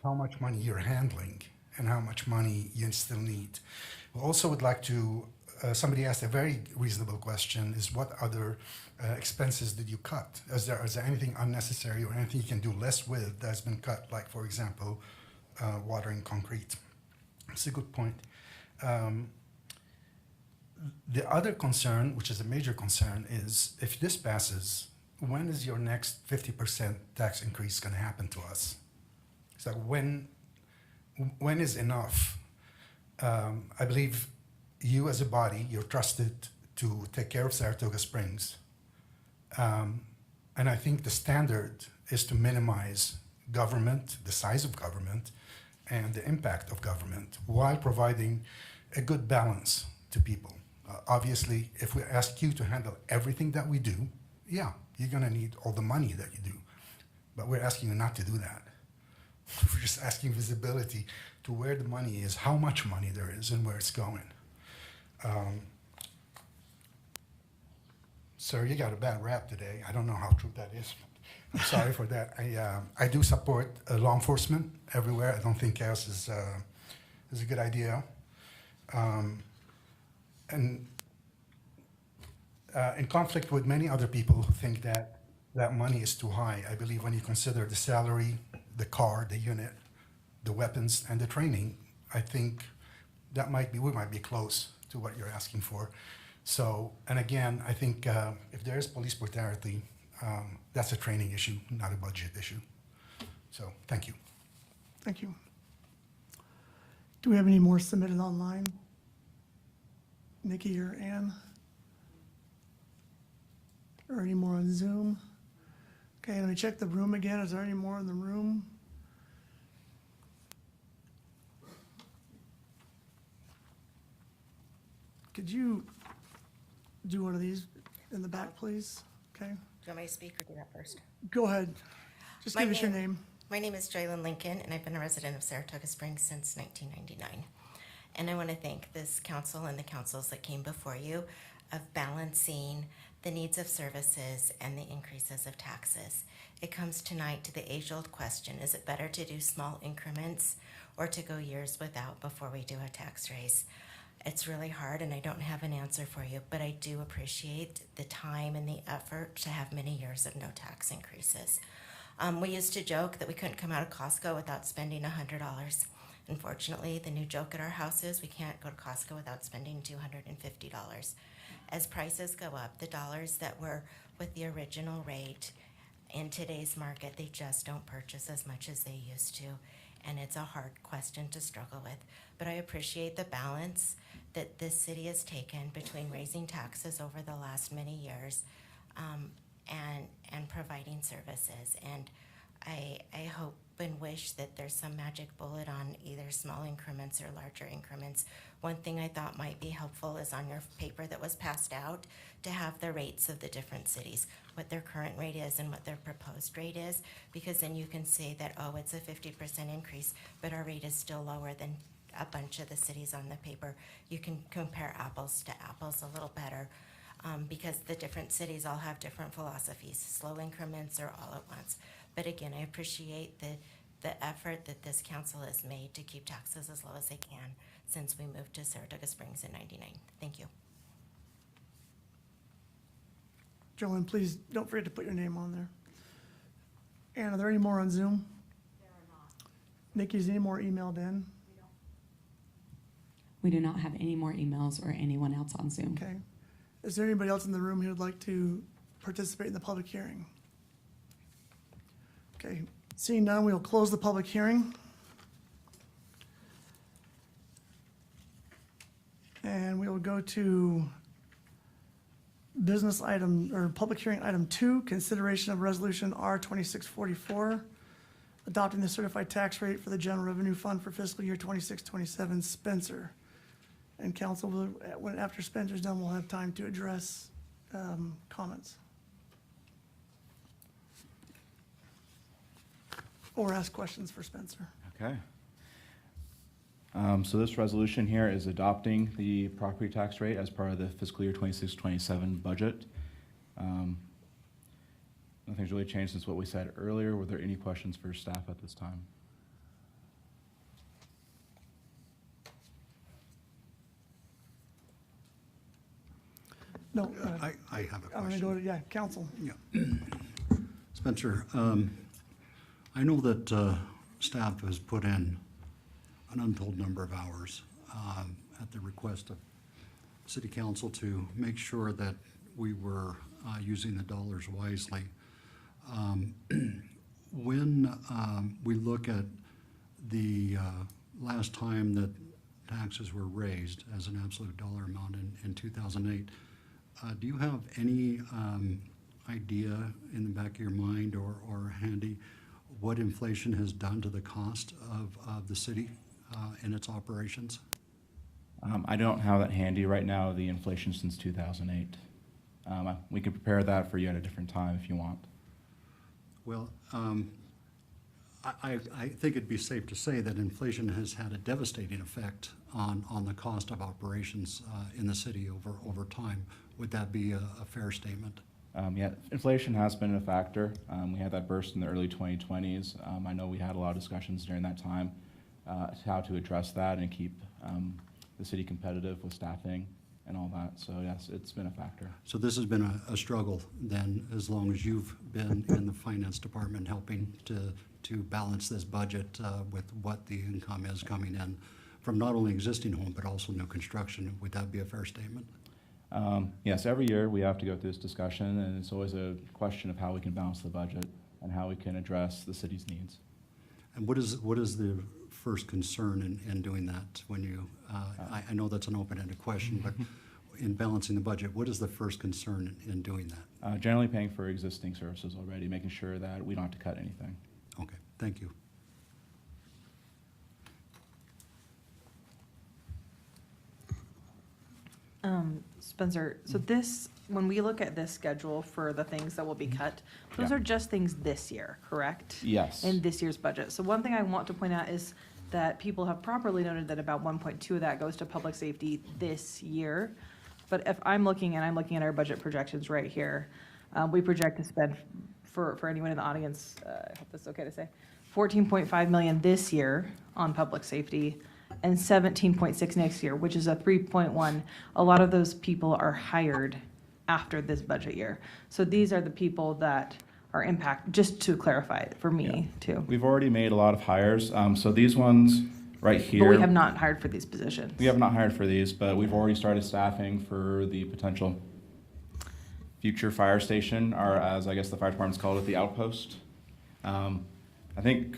how much money you're handling and how much money you still need. We also would like to, somebody asked a very reasonable question, is what other expenses did you cut? Is there anything unnecessary or anything you can do less with that's been cut, like, for example, watering concrete? It's a good point. The other concern, which is a major concern, is if this passes, when is your next 50% tax increase going to happen to us? So when is enough? I believe you as a body, you're trusted to take care of Saratoga Springs. And I think the standard is to minimize government, the size of government, and the impact of government while providing a good balance to people. Obviously, if we ask you to handle everything that we do, yeah, you're going to need all the money that you do. But we're asking you not to do that. We're just asking visibility to where the money is, how much money there is, and where it's going. Sir, you got a bad rap today. I don't know how true that is. I'm sorry for that. I do support law enforcement everywhere. I don't think chaos is a good idea. And in conflict with many other people who think that money is too high. I believe when you consider the salary, the car, the unit, the weapons, and the training, I think that we might be close to what you're asking for. So, and again, I think if there is police brutality, that's a training issue, not a budget issue. So, thank you. Thank you. Do we have any more submitted online? Nikki or Ann? Or any more on Zoom? Okay, let me check the room again. Is there any more in the room? Could you do one of these in the back, please? Okay, Do you want me to speak or do that first? go ahead. Just give us your name. My name is Jalen Lincoln, and I've been a resident of Saratoga Springs since 1999. And I want to thank this council and the councils that came before you of balancing the needs of services and the increases of taxes. It comes tonight to the age-old question, is it better to do small increments or to go years without before we do a tax raise? It's really hard, and I don't have an answer for you, but I do appreciate the time and the effort to have many years of no tax increases. We used to joke that we couldn't come out of Costco without spending $100. Unfortunately, the new joke at our house is we can't go to Costco without spending $250. As prices go up, the dollars that were with the original rate in today's market, they just don't purchase as much as they used to. And it's a hard question to struggle with. But I appreciate the balance that this city has taken between raising taxes over the last many years and providing services. And I hope and wish that there's some magic bullet on either small increments or larger increments. One thing I thought might be helpful is on your paper that was passed out to have the rates of the different cities, what their current rate is and what their proposed rate is, because then you can say that, oh, it's a 50% increase, but our rate is still lower than a bunch of the cities on the paper. You can compare apples to apples a little better. Because the different cities all have different philosophies, slow increments or all at once. But again, I appreciate the effort that this council has made to keep taxes as low as they can since we moved to Saratoga Springs in '99. Thank you. Jolene, please don't forget to put your name on there. Ann, are there any more on Zoom? There are not. Nikki, is any more emailed in? We do not have any more emails or anyone else on Zoom. Okay. Is there anybody else in the room who would like to participate in the public hearing? Okay, seeing none, we'll close the public hearing. And we will go to business item, or public hearing item 2, consideration of resolution R 2644, adopting the certified tax rate for the general revenue fund for fiscal year 26-27. Spencer. And council, after Spencer's done, we'll have time to address comments. Or ask questions for Spencer. Okay. So this resolution here is adopting the property tax rate as part of the fiscal year 26-27 budget. Nothing's really changed since what we said earlier. Were there any questions for staff at this time? No. I have a question. I'm gonna go to, yeah, council. Yeah. Spencer, I know that staff has put in an untold number of hours at the request of city council to make sure that we were using the dollars wisely. When we look at the last time that taxes were raised as an absolute dollar amount in 2008, do you have any idea in the back of your mind or handy what inflation has done to the cost of the city and its operations? I don't have that handy right now, the inflation since 2008. We can prepare that for you at a different time if you want. Well, I think it'd be safe to say that inflation has had a devastating effect on the cost of operations in the city over time. Would that be a fair statement? Yeah, inflation has been a factor. We had that burst in the early 2020s. I know we had a lot of discussions during that time how to address that and keep the city competitive with staffing and all that. So yes, it's been a factor. So this has been a struggle then, as long as you've been in the finance department helping to balance this budget with what the income is coming in from not only existing home, but also new construction. Would that be a fair statement? Yes, every year we have to go through this discussion, and it's always a question of how we can balance the budget and how we can address the city's needs. And what is the first concern in doing that? When you, I know that's an open-ended question, but in balancing the budget, what is the first concern in doing that? Generally paying for existing services already, making sure that we don't have to cut anything. Okay, thank you. Spencer, so this, when we look at this schedule for the things that will be cut, those Yeah. are just things this year, correct? Yes. In this year's budget. So one thing I want to point out is that people have properly noted that about 1.2 of that goes to public safety this year. But if I'm looking, and I'm looking at our budget projections right here, we project to spend, for anyone in the audience, I hope this is okay to say, 14.5 million this year on public safety, and 17.6 next year, which is a 3.1. A lot of those people are hired after this budget year. So these are the people that are impacted, just to clarify it for me too. We've already made a lot of hires. So these ones right here. But we have not hired for these positions. We have not hired for these, but we've already started staffing for the potential future fire station, or as I guess the fire department's called it, the outpost. I think,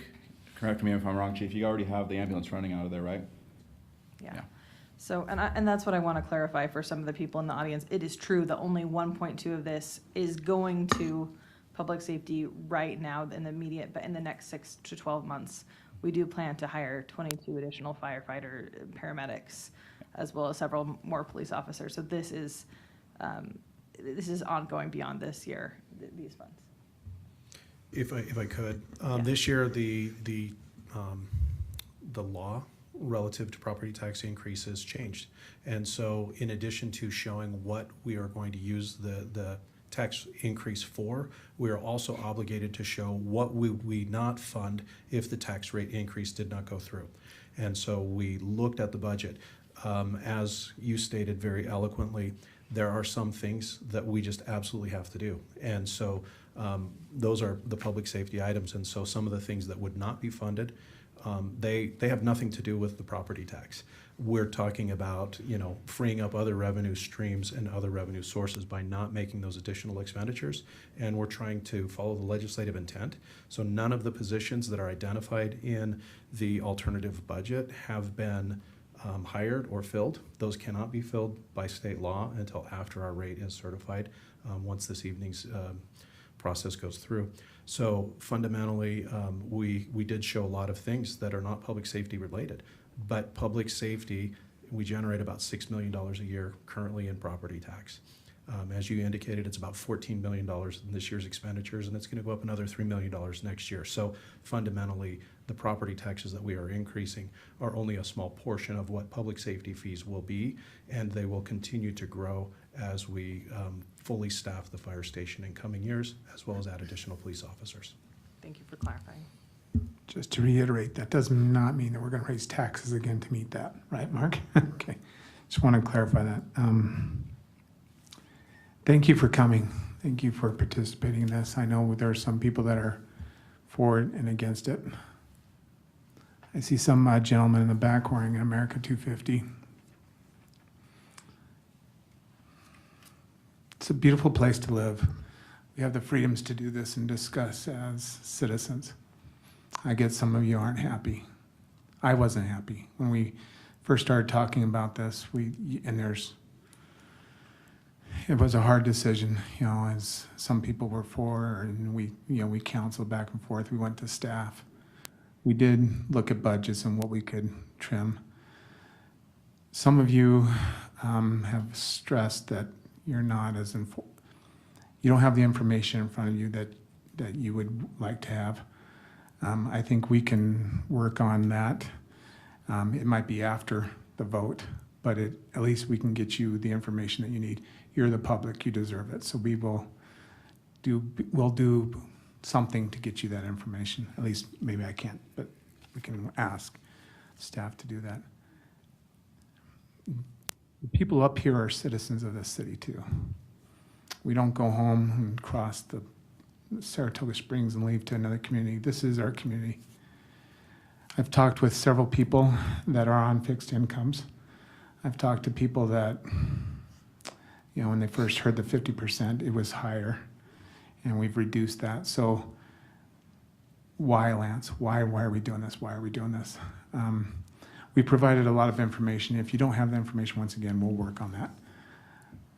correct me if I'm wrong, Chief, you already have the ambulance running out of there, right? Yeah. So, and that's what I want to clarify for some of the people in the audience. It is true that only 1.2 of this is going to public safety right now in the immediate, but in the next 6 to 12 months, we do plan to hire 22 additional firefighter paramedics, as well as several more police officers. So this is ongoing beyond this year, these funds. If I could, this year, the law relative to property tax increases changed. And so in addition to showing what we are going to use the tax increase for, we are also obligated to show what would we not fund if the tax rate increase did not go through. And so we looked at the budget. As you stated very eloquently, there are some things that we just absolutely have to do. And so those are the public safety items. And so some of the things that would not be funded, they have nothing to do with the property tax. We're talking about, freeing up other revenue streams and other revenue sources by not making those additional expenditures. And we're trying to follow the legislative intent. So none of the positions that are identified in the alternative budget have been hired or filled. Those cannot be filled by state law until after our rate is certified, once this evening's process goes through. So fundamentally, we did show a lot of things that are not public safety related, but public safety, we generate about $6 million a year currently in property tax. As you indicated, it's about $14 million in this year's expenditures, and it's going to go up another $3 million next year. So fundamentally, the property taxes that we are increasing are only a small portion of what public safety fees will be, and they will continue to grow as we fully staff the fire station in coming years, as well as add additional police officers. Thank you for clarifying. Just to reiterate, that does not mean that we're going to raise taxes again to meet that, right, Mark? Okay, just want to clarify that. Thank you for coming. Thank you for participating in this. I know there are some people that are for it and against it. I see some gentleman in the back wearing an America 250. It's a beautiful place to live. We have the freedoms to do this and discuss as citizens. I get some of you aren't happy. I wasn't happy when we first started talking about this. It was a hard decision, as some people were for, and we counseled back and forth. We went to staff. We did look at budgets and what we could trim. Some of you have stressed that you're not as informed. You don't have the information in front of you that you would like to have. I think we can work on that. It might be after the vote, but at least we can get you the information that you need. You're the public, you deserve it. So we'll do something to get you that information. At least maybe I can't, but we can ask staff to do that. The people up here are citizens of this city too. We don't go home and cross the Saratoga Springs and leave to another community. This is our community. I've talked with several people that are on fixed incomes. I've talked to people that, when they first heard the 50%, it was higher, and we've reduced that. So why, Lance? Why are we doing this? Why are we doing this? We provided a lot of information. If you don't have the information, once again, we'll work on that.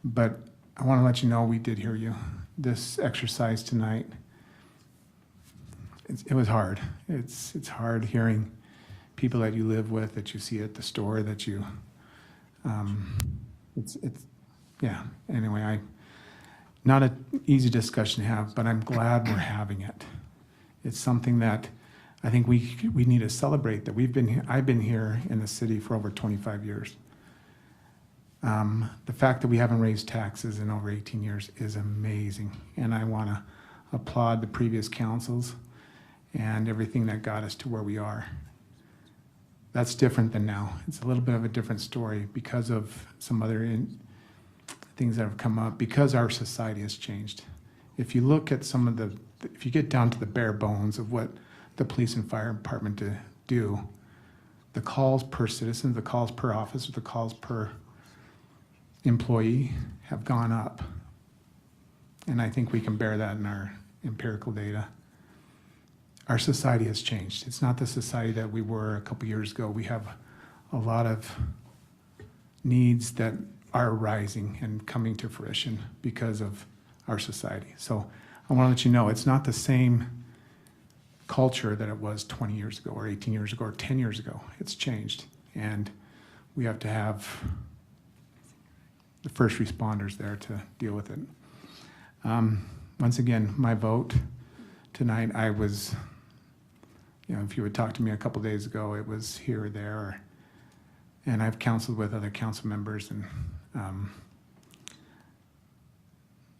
But I want to let you know we did hear you. This exercise tonight, it was hard. It's hard hearing people that you live with, that you see at the store, that you, yeah. Anyway, not an easy discussion to have, but I'm glad we're having it. It's something that I think we need to celebrate, that I've been here in the city for over 25 years. The fact that we haven't raised taxes in over 18 years is amazing, and I want to applaud the previous councils and everything that got us to where we are. That's different than now. It's a little bit of a different story because of some other things that have come up, because our society has changed. If you look at some of if you get down to the bare bones of what the police and fire department do, the calls per citizen, the calls per officer, the calls per employee have gone up. And I think we can bear that in our empirical data. Our society has changed. It's not the society that we were a couple years ago. We have a lot of needs that are rising and coming to fruition because of our society. So I want to let you know it's not the same culture that it was 20 years ago or 18 years ago or 10 years ago. It's changed. And we have to have the first responders there to deal with it. Once again, my vote tonight, I was, if you would talk to me a couple days ago, it was here or there. And I've counseled with other council members. And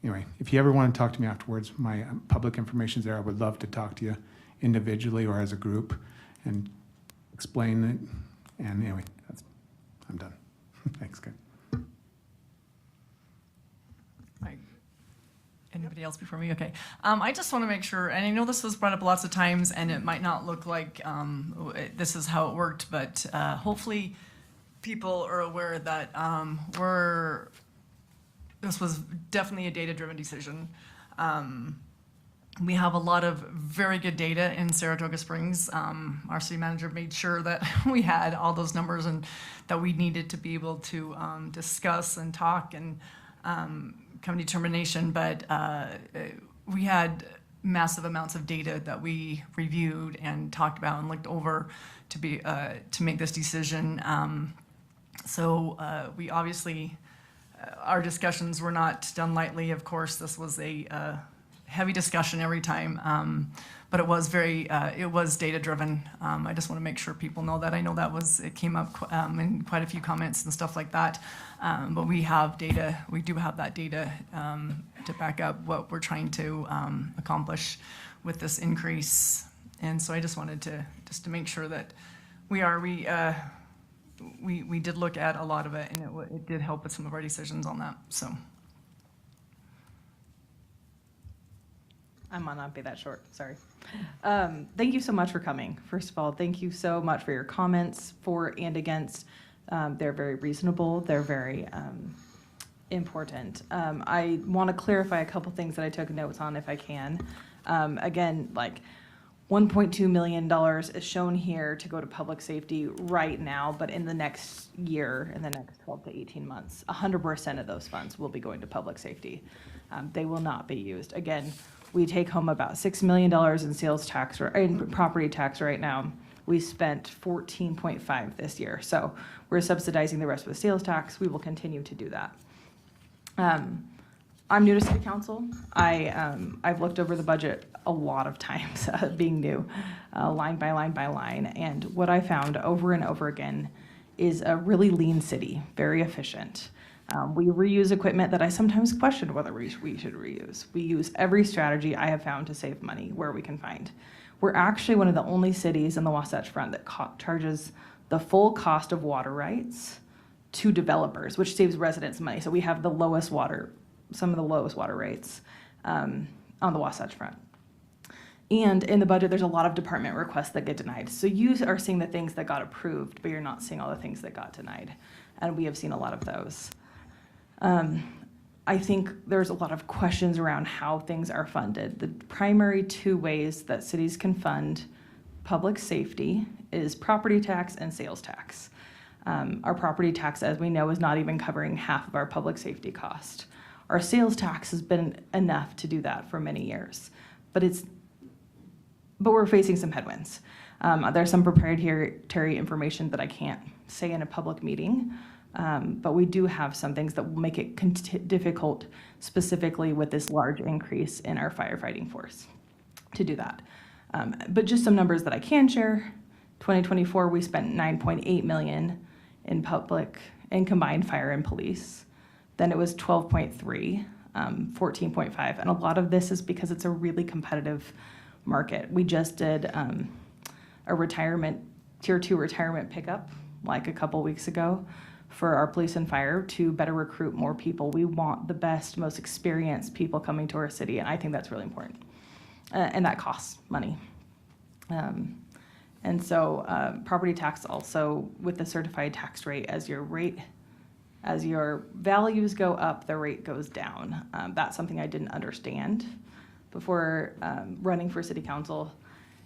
anyway, if you ever want to talk to me afterwards, my public information's there. I would love to talk to you individually or as a group and explain it. And anyway, I'm done. Thanks, good. Anybody else before me? Okay. I just want to make sure, and I know this was brought up lots of times, and it might not look like this is how it worked, but hopefully people are aware that this was definitely a data-driven decision. We have a lot of very good data in Saratoga Springs. Our city manager made sure that we had all those numbers and that we needed to be able to discuss and talk and come to determination, but we had massive amounts of data that we reviewed and talked about and looked over to make this decision. So we obviously, our discussions were not done lightly. Of course, this was a heavy discussion every time, but it was it was data driven. I just want to make sure people know that. I know it came up in quite a few comments and stuff like that. But we have data, we do have that data to back up what we're trying to accomplish with this increase. And so I just wanted to make sure that we did look at a lot of it, and it did help with some of our decisions on that, so. I might not be that short, sorry. Thank you so much for coming. First of all, thank you so much for your comments for and against. They're very reasonable. They're very important. I want to clarify a couple things that I took notes on if I can. Again, like $1.2 million is shown here to go to public safety right now, but in the next year, in the next 12 to 18 months, 100% of those funds will be going to public safety. They will not be used. Again, we take home about $6 million in sales tax or in property tax right now. We spent 14.5 this year. So we're subsidizing the rest with sales tax. We will continue to do that. I'm new to city council. I've looked over the budget a lot of times, being new, line by line by line. And what I found over and over again is a really lean city, very efficient. We reuse equipment that I sometimes question whether we should reuse. We use every strategy I have found to save money where we can find. We're actually one of the only cities in the Wasatch Front that charges the full cost of water rights to developers, which saves residents money. So we have some of the lowest water rates on the Wasatch Front. And in the budget, there's a lot of department requests that get denied. So you are seeing the things that got approved, but you're not seeing all the things that got denied. And we have seen a lot of those. I think there's a lot of questions around how things are funded. The primary two ways that cities can fund public safety is property tax and sales tax. Our property tax, as we know, is not even covering half of our public safety cost. Our sales tax has been enough to do that for many years, but we're facing some headwinds. There's some proprietary information that I can't say in a public meeting. But we do have some things that will make it difficult, specifically with this large increase in our firefighting force, to do that. But just some numbers that I can share. 2024, we spent $9.8 million in combined fire and police. Then it was 12.3, 14.5, and a lot of this is because it's a really competitive market. We just did a retirement tier 2 retirement pickup like a couple weeks ago for our police and fire to better recruit more people. We want the best, most experienced people coming to our city, and I think that's really important. And that costs money. And so property tax also, with the certified tax rate, as your values go up, the rate goes down. That's something I didn't understand before running for city council.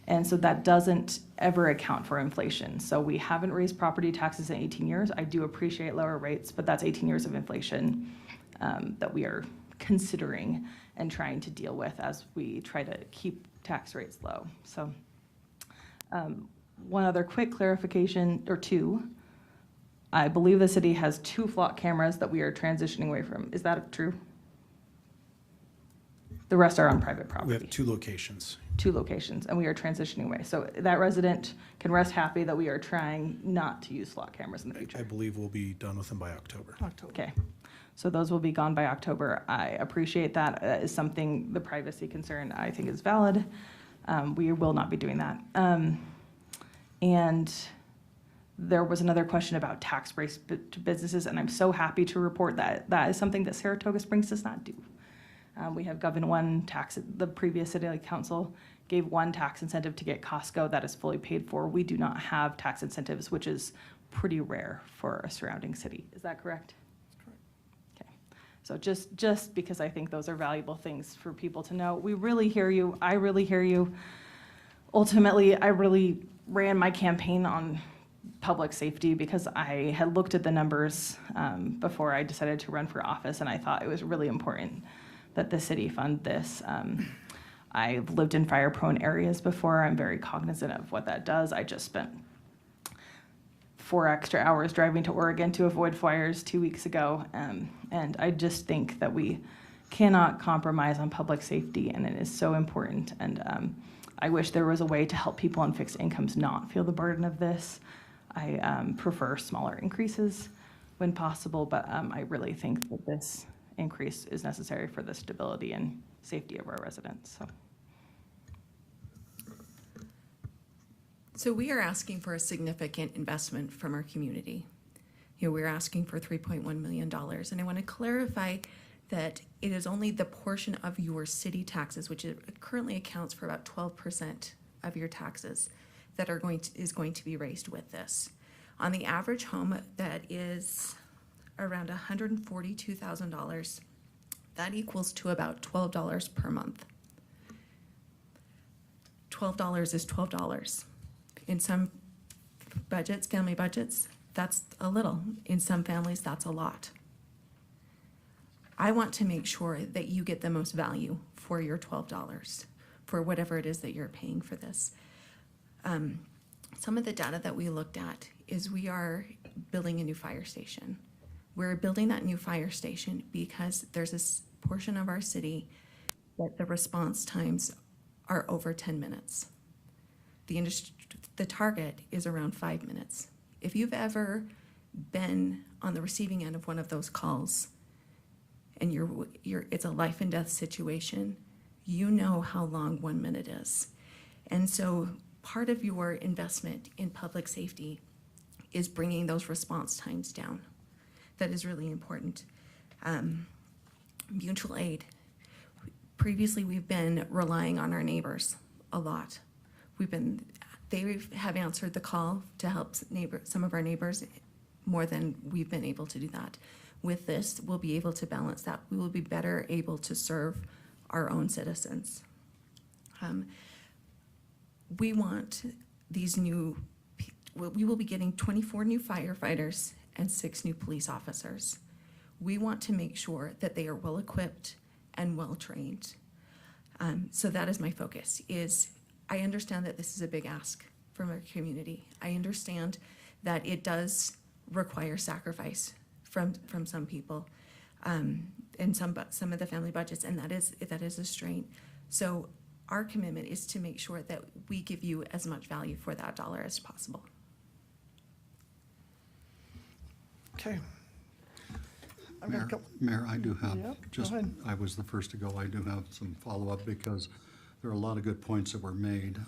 And so that doesn't ever account for inflation. So we haven't raised property taxes in 18 years. I do appreciate lower rates, but that's 18 years of inflation that we are considering and trying to deal with as we try to keep tax rates low. So one other quick clarification, or two. I believe the city has 2 flock cameras that we are transitioning away from. Is that true? The rest are on private property. We have 2 locations. 2 locations, and we are transitioning away. So that resident can rest happy that we are trying not to use flock cameras in the future. I believe we'll be done with them by October. Okay, so those will be gone by October. I appreciate that. That is something, the privacy concern I think is valid. We will not be doing that. And there was another question about tax breaks to businesses, and I'm so happy to report that that is something that Saratoga Springs does not do. We have given one tax, the previous city council gave one tax incentive to get Costco that is fully paid for. We do not have tax incentives, which is pretty rare for a surrounding city. Is that correct? That's correct. Okay. So just because I think those are valuable things for people to know. We really hear you. I really hear you. Ultimately, I really ran my campaign on public safety because I had looked at the numbers before I decided to run for office, and I thought it was really important that the city fund this. I've lived in fire-prone areas before. I'm very cognizant of what that does. I just spent 4 extra hours driving to Oregon to avoid fires 2 weeks ago, and I just think that we cannot compromise on public safety, and it is so important. And I wish there was a way to help people on fixed incomes not feel the burden of this. I prefer smaller increases when possible, but I really think that this increase is necessary for the stability and safety of our residents. So we are asking for a significant investment from our community. We're asking for $3.1 million. And I want to clarify that it is only the portion of your city taxes, which currently accounts for about 12% of your taxes, that is going to be raised with this. On the average home that is around $142,000, that equals to about $12 per month. $12 is $12. In some budgets, family budgets, that's a little. In some families, that's a lot. I want to make sure that you get the most value for your $12, for whatever it is that you're paying for this. Some of the data that we looked at is we are building a new fire station. We're building that new fire station because there's this portion of our city that the response times are over 10 minutes. The target is around 5 minutes. If you've ever been on the receiving end of one of those calls and it's a life and death situation, you know how long 1 minute is. And so part of your investment in public safety is bringing those response times down. That is really important. Mutual aid. Previously, we've been relying on our neighbors a lot. They have answered the call to help some of our neighbors more than we've been able to do that. With this, we'll be able to balance that. We will be better able to serve our own citizens. We want these we will be getting 24 new firefighters and 6 new police officers. We want to make sure that they are well equipped and well trained. So that is my focus. I understand that this is a big ask from our community. I understand that it does require sacrifice from some people and some of the family budgets, and that is a strain. So our commitment is to make sure that we give you as much value for that dollar as possible. Okay. Mayor, I do have, Yep, go ahead. I was the first to go, I do have some follow-up because there are a lot of good points that were made.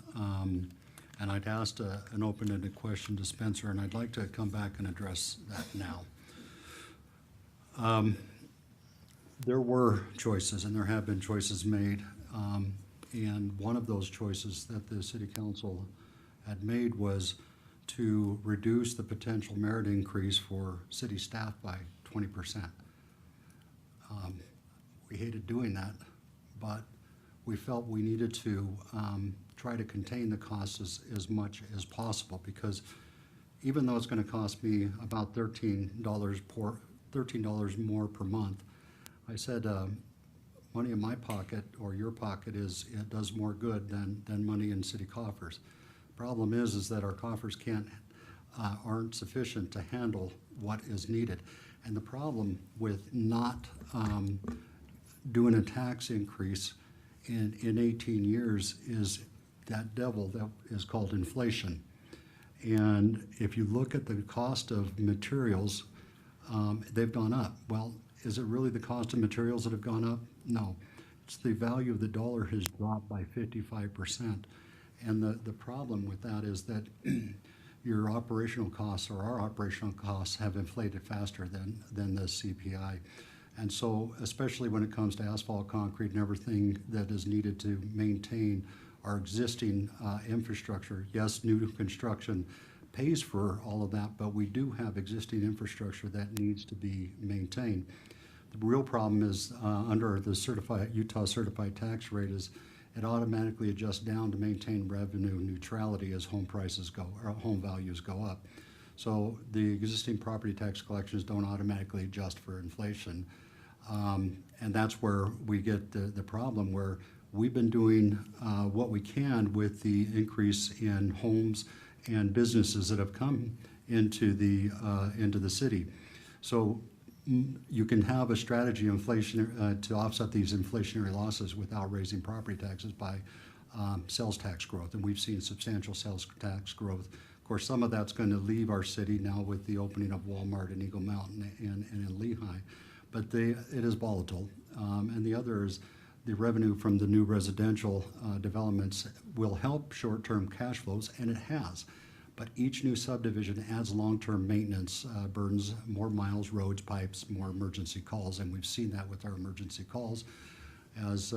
And I'd asked an open-ended question to Spencer, and I'd like to come back and address that now. There were choices, and there have been choices made. And one of those choices that the city council had made was to reduce the potential merit increase for city staff by 20%. We hated doing that, but we felt we needed to try to contain the costs as much as possible, because even though it's going to cost me about $13 more per month, I said money in my pocket or your pocket it does more good than money in city coffers. Problem is that our coffers aren't sufficient to handle what is needed. And the problem with not doing a tax increase in 18 years is that devil that is called inflation. And if you look at the cost of materials, they've gone up. Well, is it really the cost of materials that have gone up? No. It's the value of the dollar has dropped by 55%. And the problem with that is that your operational costs, or our operational costs, have inflated faster than the CPI. And so, especially when it comes to asphalt, concrete, and everything that is needed to maintain our existing infrastructure. Yes, new construction pays for all of that, but we do have existing infrastructure that needs to be maintained. The real problem is under the Utah certified tax rate is it automatically adjusts down to maintain revenue neutrality as home prices go, or home values go up. So the existing property tax collections don't automatically adjust for inflation. And that's where we get the problem, where we've been doing what we can with the increase in homes and businesses that have come into the city. So you can have a strategy to offset these inflationary losses without raising property taxes by sales tax growth. And we've seen substantial sales tax growth. Of course, some of that's going to leave our city now with the opening of Walmart in Eagle Mountain and in Lehigh. But it is volatile. And the other is the revenue from the new residential developments will help short-term cash flows, and it has. But each new subdivision adds long-term maintenance burdens, more miles, roads, pipes, more emergency calls, and we've seen that with our emergency calls. As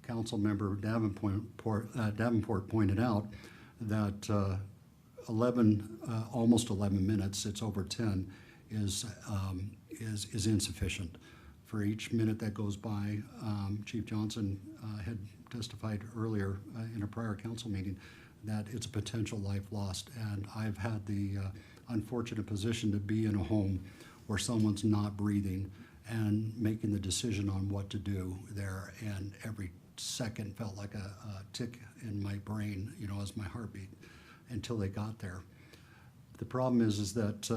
Council Member Davenport pointed out, that almost 11 minutes, it's over 10, is insufficient. For each minute that goes by, Chief Johnson had testified earlier in a prior council meeting that it's a potential life lost. And I've had the unfortunate position to be in a home where someone's not breathing and making the decision on what to do there. And every second felt like a tick in my brain, as my heartbeat, until they got there. The problem is that,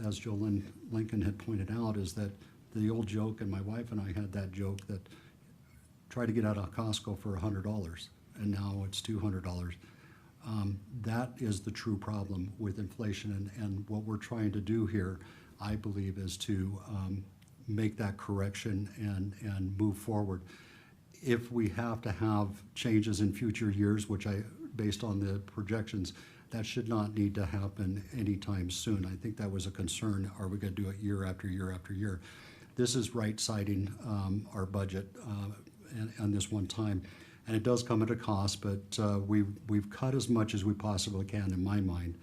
as Jolynn Lincoln had pointed out, is that the old joke, and my wife and I had that joke, that try to get out of Costco for $100, and now it's $200. That is the true problem with inflation, and what we're trying to do here, I believe, is to make that correction and move forward. If we have to have changes in future years, which based on the projections, that should not need to happen anytime soon. I think that was a concern. Are we going to do it year after year after year? This is right-siding our budget on this one time. And it does come at a cost, but we've cut as much as we possibly can in my mind.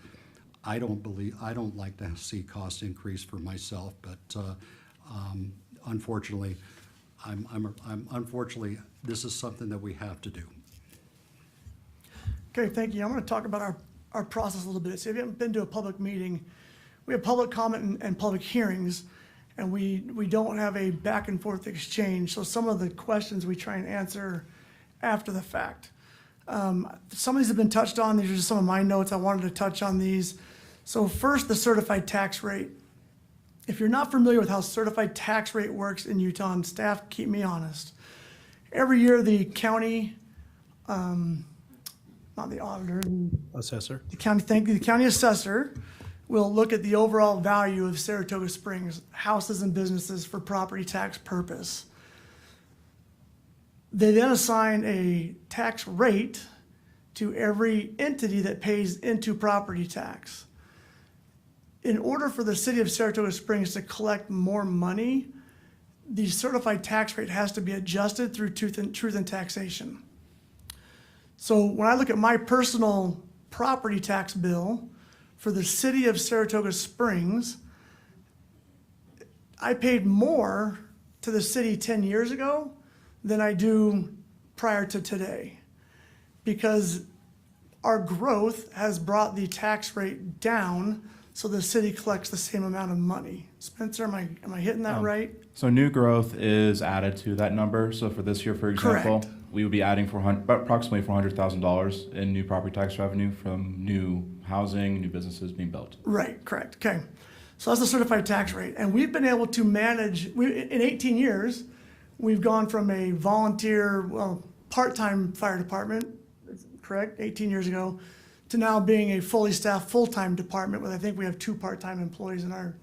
I don't like to see cost increase for myself, but unfortunately, unfortunately, this is something that we have to do. Okay, thank you. I'm going to talk about our process a little bit. So if you haven't been to a public meeting, we have public comment and public hearings, and we don't have a back and forth exchange. So some of the questions we try and answer after the fact. Some of these have been touched on. These are just some of my notes. I wanted to touch on these. So first, the certified tax rate. If you're not familiar with how certified tax rate works in Utah, and staff, keep me honest. Every year, the county, not the auditor, Assessor. the county assessor will look at the overall value of Saratoga Springs houses and businesses for property tax purpose. They then assign a tax rate to every entity that pays into property tax. In order for the city of Saratoga Springs to collect more money, the certified tax rate has to be adjusted through truth in taxation. So when I look at my personal property tax bill for the city of Saratoga Springs, I paid more to the city 10 years ago than I do prior to today, because our growth has brought the tax rate down so the city collects the same amount of money. Spencer, am I hitting that right? So new growth is added to that number. So for this year, for example, Correct. we would be adding approximately $400,000 in new property tax revenue from new housing, new businesses being built. Right, correct, okay. So that's the certified tax rate. And we've been able to manage, in 18 years, we've gone from a volunteer, well, part-time fire department, correct, 18 years ago, to now being a fully staffed, full-time department, with I think we have 2 part-time employees in our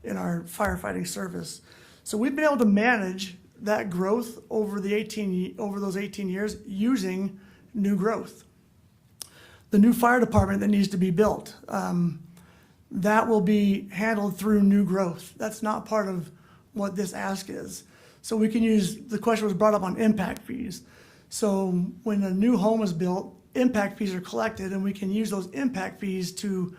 firefighting service. So we've been able to manage that growth over those 18 years using new growth. The new fire department that needs to be built, that will be handled through new growth. That's not part of what this ask is. So we can use, the question was brought up on impact fees. So when a new home is built, impact fees are collected, and we can use those impact fees to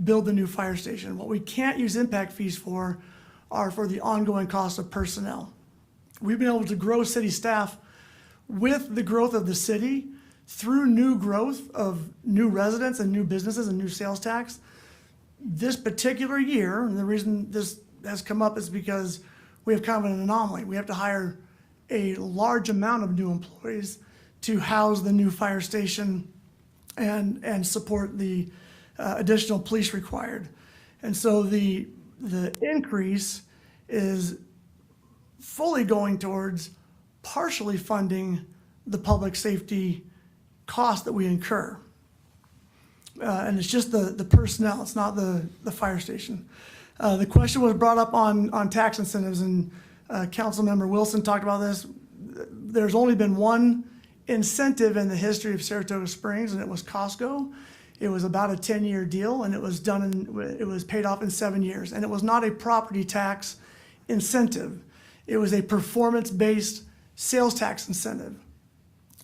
build the new fire station. What we can't use impact fees for are for the ongoing cost of personnel. We've been able to grow city staff with the growth of the city through new growth of new residents and new businesses and new sales tax. This particular year, and the reason this has come up is because we have kind of an anomaly. We have to hire a large amount of new employees to house the new fire station and support the additional police required. And so the increase is fully going towards partially funding the public safety cost that we incur. And it's just the personnel, it's not the fire station. The question was brought up on tax incentives, and Councilmember Wilson talked about this. There's only been one incentive in the history of Saratoga Springs, and it was Costco. It was about a 10-year deal, and it was paid off in 7 years. And it was not a property tax incentive. It was a performance-based sales tax incentive.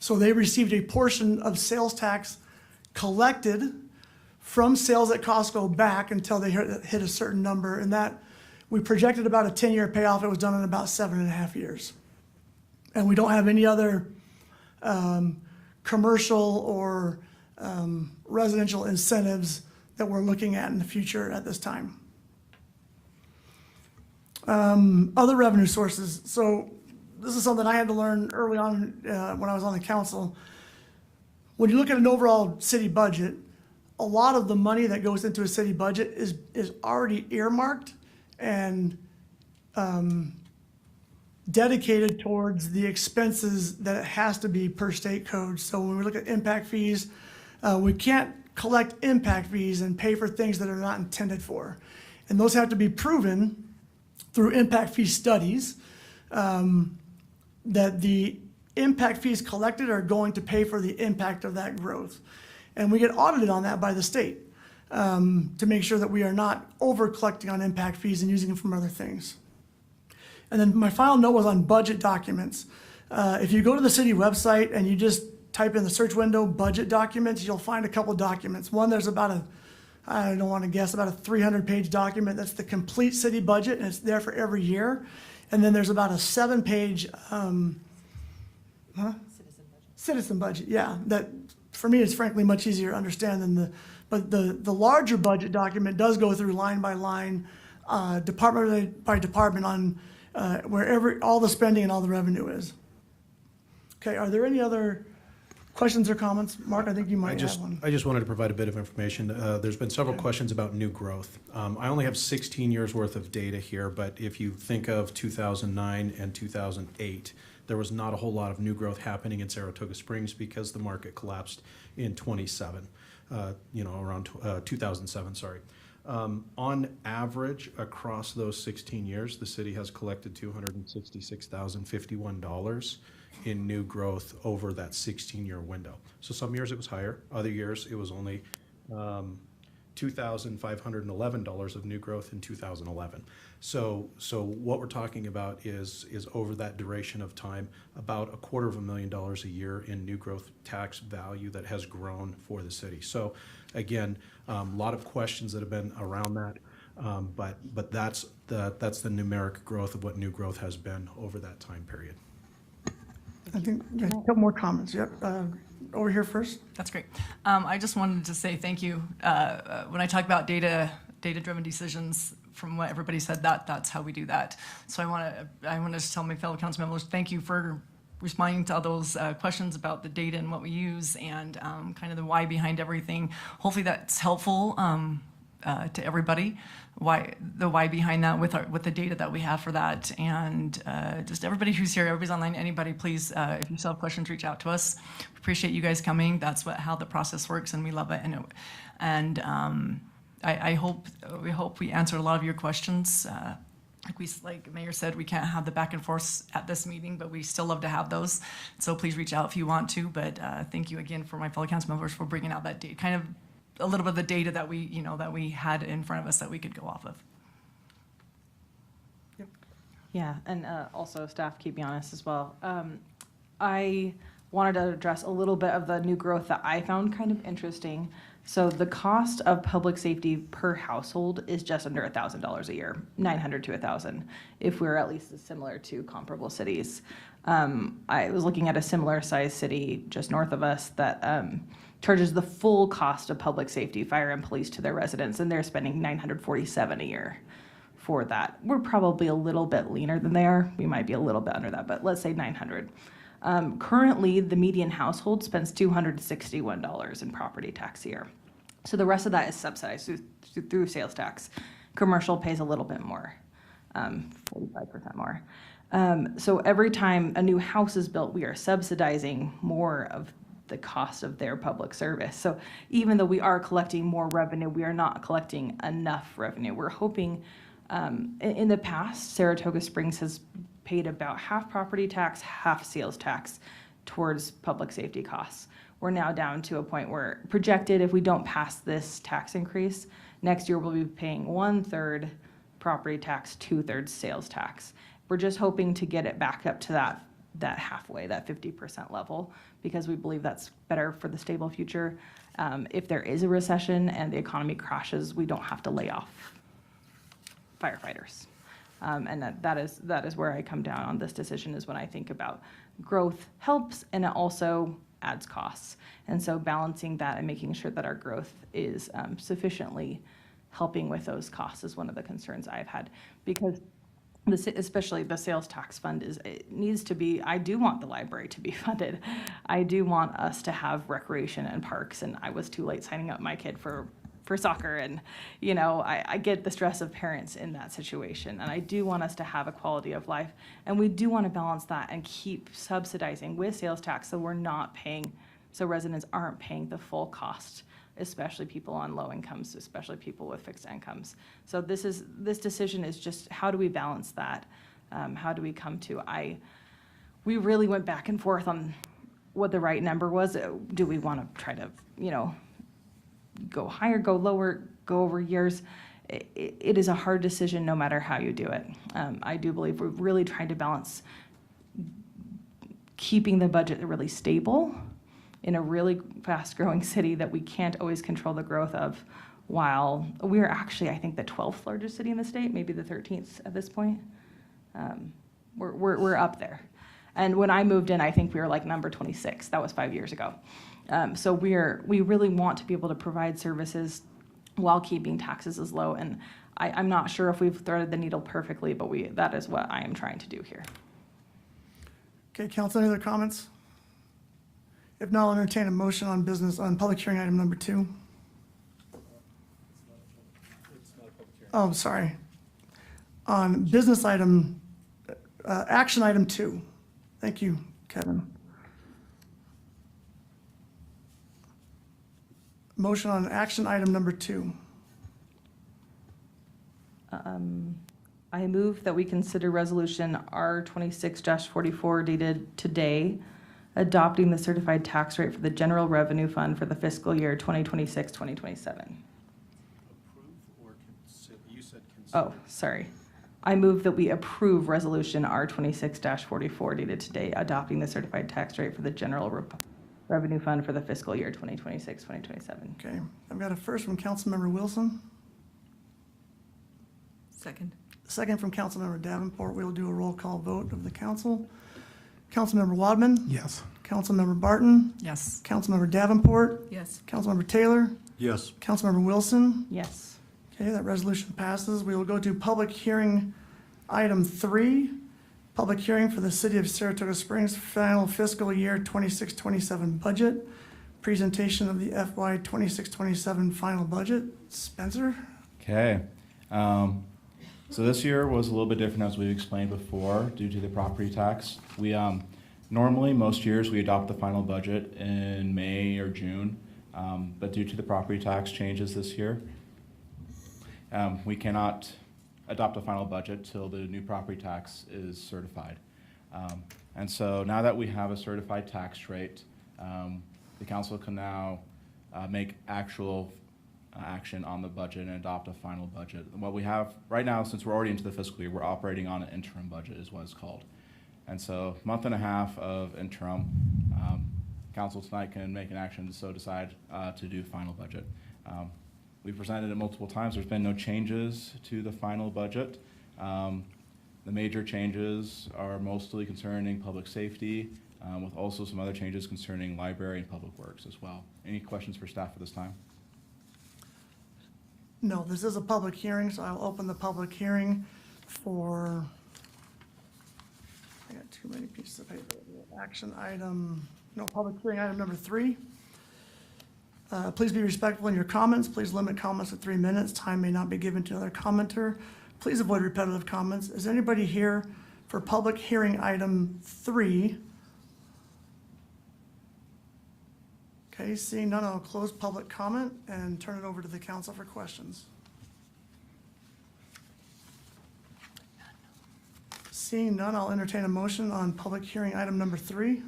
So they received a portion of sales tax collected from sales at Costco back until they hit a certain number, and that we projected about a 10-year payoff. It was done in about 7.5 years. And we don't have any other commercial or residential incentives that we're looking at in the future at this time. Other revenue sources. So this is something I had to learn early on when I was on the council. When you look at an overall city budget, a lot of the money that goes into a city budget is already earmarked and dedicated towards the expenses that it has to be per state code. So when we look at impact fees, we can't collect impact fees and pay for things that are not intended for. And those have to be proven through impact fee studies that the impact fees collected are going to pay for the impact of that growth. And we get audited on that by the state to make sure that we are not over collecting on impact fees and using them from other things. And then my final note was on budget documents. If you go to the city website and you just type in the search window, budget documents, you'll find a couple documents. One, there's about I don't want to guess, about a 300-page document that's the complete city budget, and it's there for every year. And then there's about a 7-page citizen budget, yeah, that for me is frankly much easier to understand than but the larger budget document does go through line by line, department by department on wherever all the spending and all the revenue is. Okay, are there any other questions or comments? Mark, I think you might have one. I just wanted to provide a bit of information. There's been several questions about new growth. I only have 16 years worth of data here, but if you think of 2009 and 2008, there was not a whole lot of new growth happening in Saratoga Springs because the market collapsed in 2007, sorry. On average, across those 16 years, the city has collected $266,051 in new growth over that 16-year window. So some years it was higher, other years it was only $2,511 of new growth in 2011. So what we're talking about is over that duration of time, about $250,000 a year in new growth tax value that has grown for the city. So again, a lot of questions that have been around that, but that's the numeric growth of what new growth has been over that time period. I think, yeah, a couple more comments, yep. Over here first. That's great. I just wanted to say thank you. When I talk about data-driven decisions, from what everybody said, that's how we do that. So I want to just tell my fellow council members, thank you for responding to all those questions about the data and what we use and kind of the why behind everything. Hopefully that's helpful to everybody. Why behind that with the data that we have for that, and just everybody who's here, everybody's online, anybody, please, if you still have questions, reach out to us. We appreciate you guys coming. That's how the process works, and we love it. We hope we answered a lot of your questions. Like Mayor said, we can't have the back and forth at this meeting, but we still love to have those. So please reach out if you want to. But thank you again for my fellow council members for bringing out that data, kind of a little bit of the data that we had in front of us that we could go off of. Yeah, and also staff, keep me honest as well. I wanted to address a little bit of the new growth that I found kind of interesting. So the cost of public safety per household is just under $1,000 a year, $900 to $1,000, if we're at least similar to comparable cities. I was looking at a similar size city just north of us that charges the full cost of public safety, fire and police to their residents, and they're spending $947 a year for that. We're probably a little bit leaner than they are. We might be a little bit under that, but let's say $900. Currently, the median household spends $261 in property tax a year. So the rest of that is subsidized through sales tax. Commercial pays a little bit more, 45% more. So every time a new house is built, we are subsidizing more of the cost of their public service. So even though we are collecting more revenue, we are not collecting enough revenue. We're hoping, in the past, Saratoga Springs has paid about half property tax, half sales tax towards public safety costs. We're now down to a point where projected, if we don't pass this tax increase, next year we'll be paying 1/3 property tax, 2/3 sales tax. We're just hoping to get it back up to that halfway, that 50% level, because we believe that's better for the stable future. If there is a recession and the economy crashes, we don't have to lay off firefighters. And that is where I come down on this decision, is when I think about growth helps and it also adds costs. And so balancing that and making sure that our growth is sufficiently helping with those costs is one of the concerns I've had, because especially the sales tax fund it needs to be, I do want the library to be funded. I do want us to have recreation and parks, and I was too late signing up my kid for soccer, and I get the stress of parents in that situation, and I do want us to have a quality of life, and we do want to balance that and keep subsidizing with sales tax, so residents aren't paying the full cost, especially people on low incomes, especially people with fixed incomes. So this decision is just, how do we balance that? How do we come to, we really went back and forth on what the right number was. Do we want to try to, go higher, go lower, go over years? It is a hard decision no matter how you do it. I do believe we're really trying to balance keeping the budget really stable in a really fast-growing city that we can't always control the growth of, while we're actually, I think, the 12th largest city in the state, maybe the 13th at this point. We're up there. And when I moved in, I think we were like number 26. That was 5 years ago. So we really want to be able to provide services while keeping taxes as low. And I'm not sure if we've threaded the needle perfectly, but that is what I am trying to do here. Okay, council, any other comments? If not, I'll entertain a motion on public hearing item number 2. Oh, sorry. On business item, action item 2. Thank you, Kevin. Motion on action item number 2. I move that we consider resolution R 26-44 dated today, adopting the certified tax rate for the general revenue fund for the fiscal year 2026, 2027. Approve or consider, you said consider. Oh, sorry. I move that we approve resolution R 26-44 dated today, adopting the certified tax rate for the general revenue fund for the fiscal year 2026, 2027. Okay, I've got a first from Councilmember Wilson, Second. second from Councilmember Davenport. We'll do a roll call vote of the council. Councilmember Wadman, Yes. Councilmember Barton, Yes. Councilmember Davenport, Yes. Councilmember Taylor, Yes. Councilmember Wilson. Yes. Okay, that resolution passes. We will go to public hearing item 3, public hearing for the City of Saratoga Springs final fiscal year 26-27 budget, presentation of the FY 26-27 final budget. Spencer? Okay. So this year was a little bit different, as we've explained before, due to the property tax. We, normally, most years, we adopt the final budget in May or June, but due to the property tax changes this year, we cannot adopt a final budget till the new property tax is certified. And so now that we have a certified tax rate, the council can now make actual action on the budget and adopt a final budget. What we have right now, since we're already into the fiscal year, we're operating on an interim budget is what it's called. And so month and a half of interim, council tonight can make an action to so decide to do final budget. We've presented it multiple times. There's been no changes to the final budget. The major changes are mostly concerning public safety, with also some other changes concerning library and public works as well. Any questions for staff at this time? No, this is a public hearing, so I'll open the public hearing for, I got too many pieces of paper. Action item, no, public hearing item number 3. Please be respectful in your comments. Please limit comments to 3 minutes. Time may not be given to another commenter. Please avoid repetitive comments. Is anybody here for public hearing item 3? Okay, seeing none, I'll close public comment and turn it over to the council for questions. Seeing none, I'll entertain a motion on public hearing item number 3.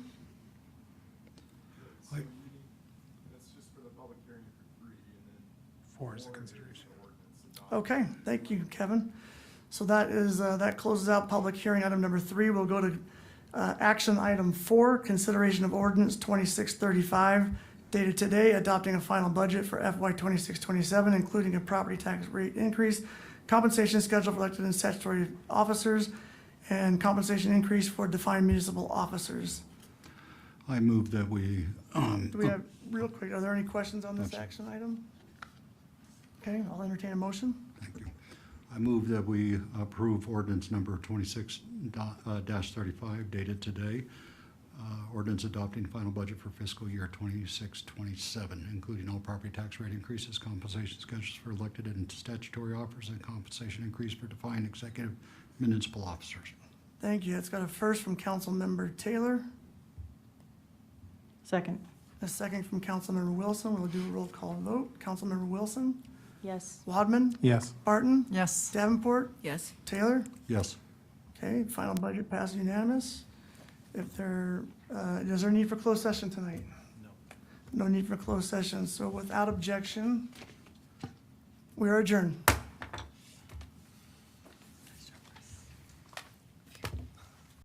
Four is the consideration. Okay, thank you, Kevin. So that is, that closes out public hearing item number 3. We'll go to action item 4, consideration of ordinance 2635, dated today, adopting a final budget for FY 26-27, including a property tax rate increase, compensation schedule for elected and statutory officers, and compensation increase for defined municipal officers. I move that we, Do we have, real quick, are there any questions on this action item? Okay, I'll entertain a motion. thank you. I move that we approve ordinance number 26-35 dated today. Ordinance adopting final budget for fiscal year 26-27, including all property tax rate increases, compensation schedules for elected and statutory officers, and compensation increase for defined executive municipal officers. Thank you. It's got a first from Councilmember Taylor, Second. a second from Councilmember Wilson. We'll do a roll call vote. Councilmember Wilson, Yes. Wadman, Yes. Barton, Yes. Davenport, Yes. Taylor. Yes. Okay, final budget passes unanimous. If there, is there need for closed session tonight? No. No need for closed session. So without objection, we are adjourned.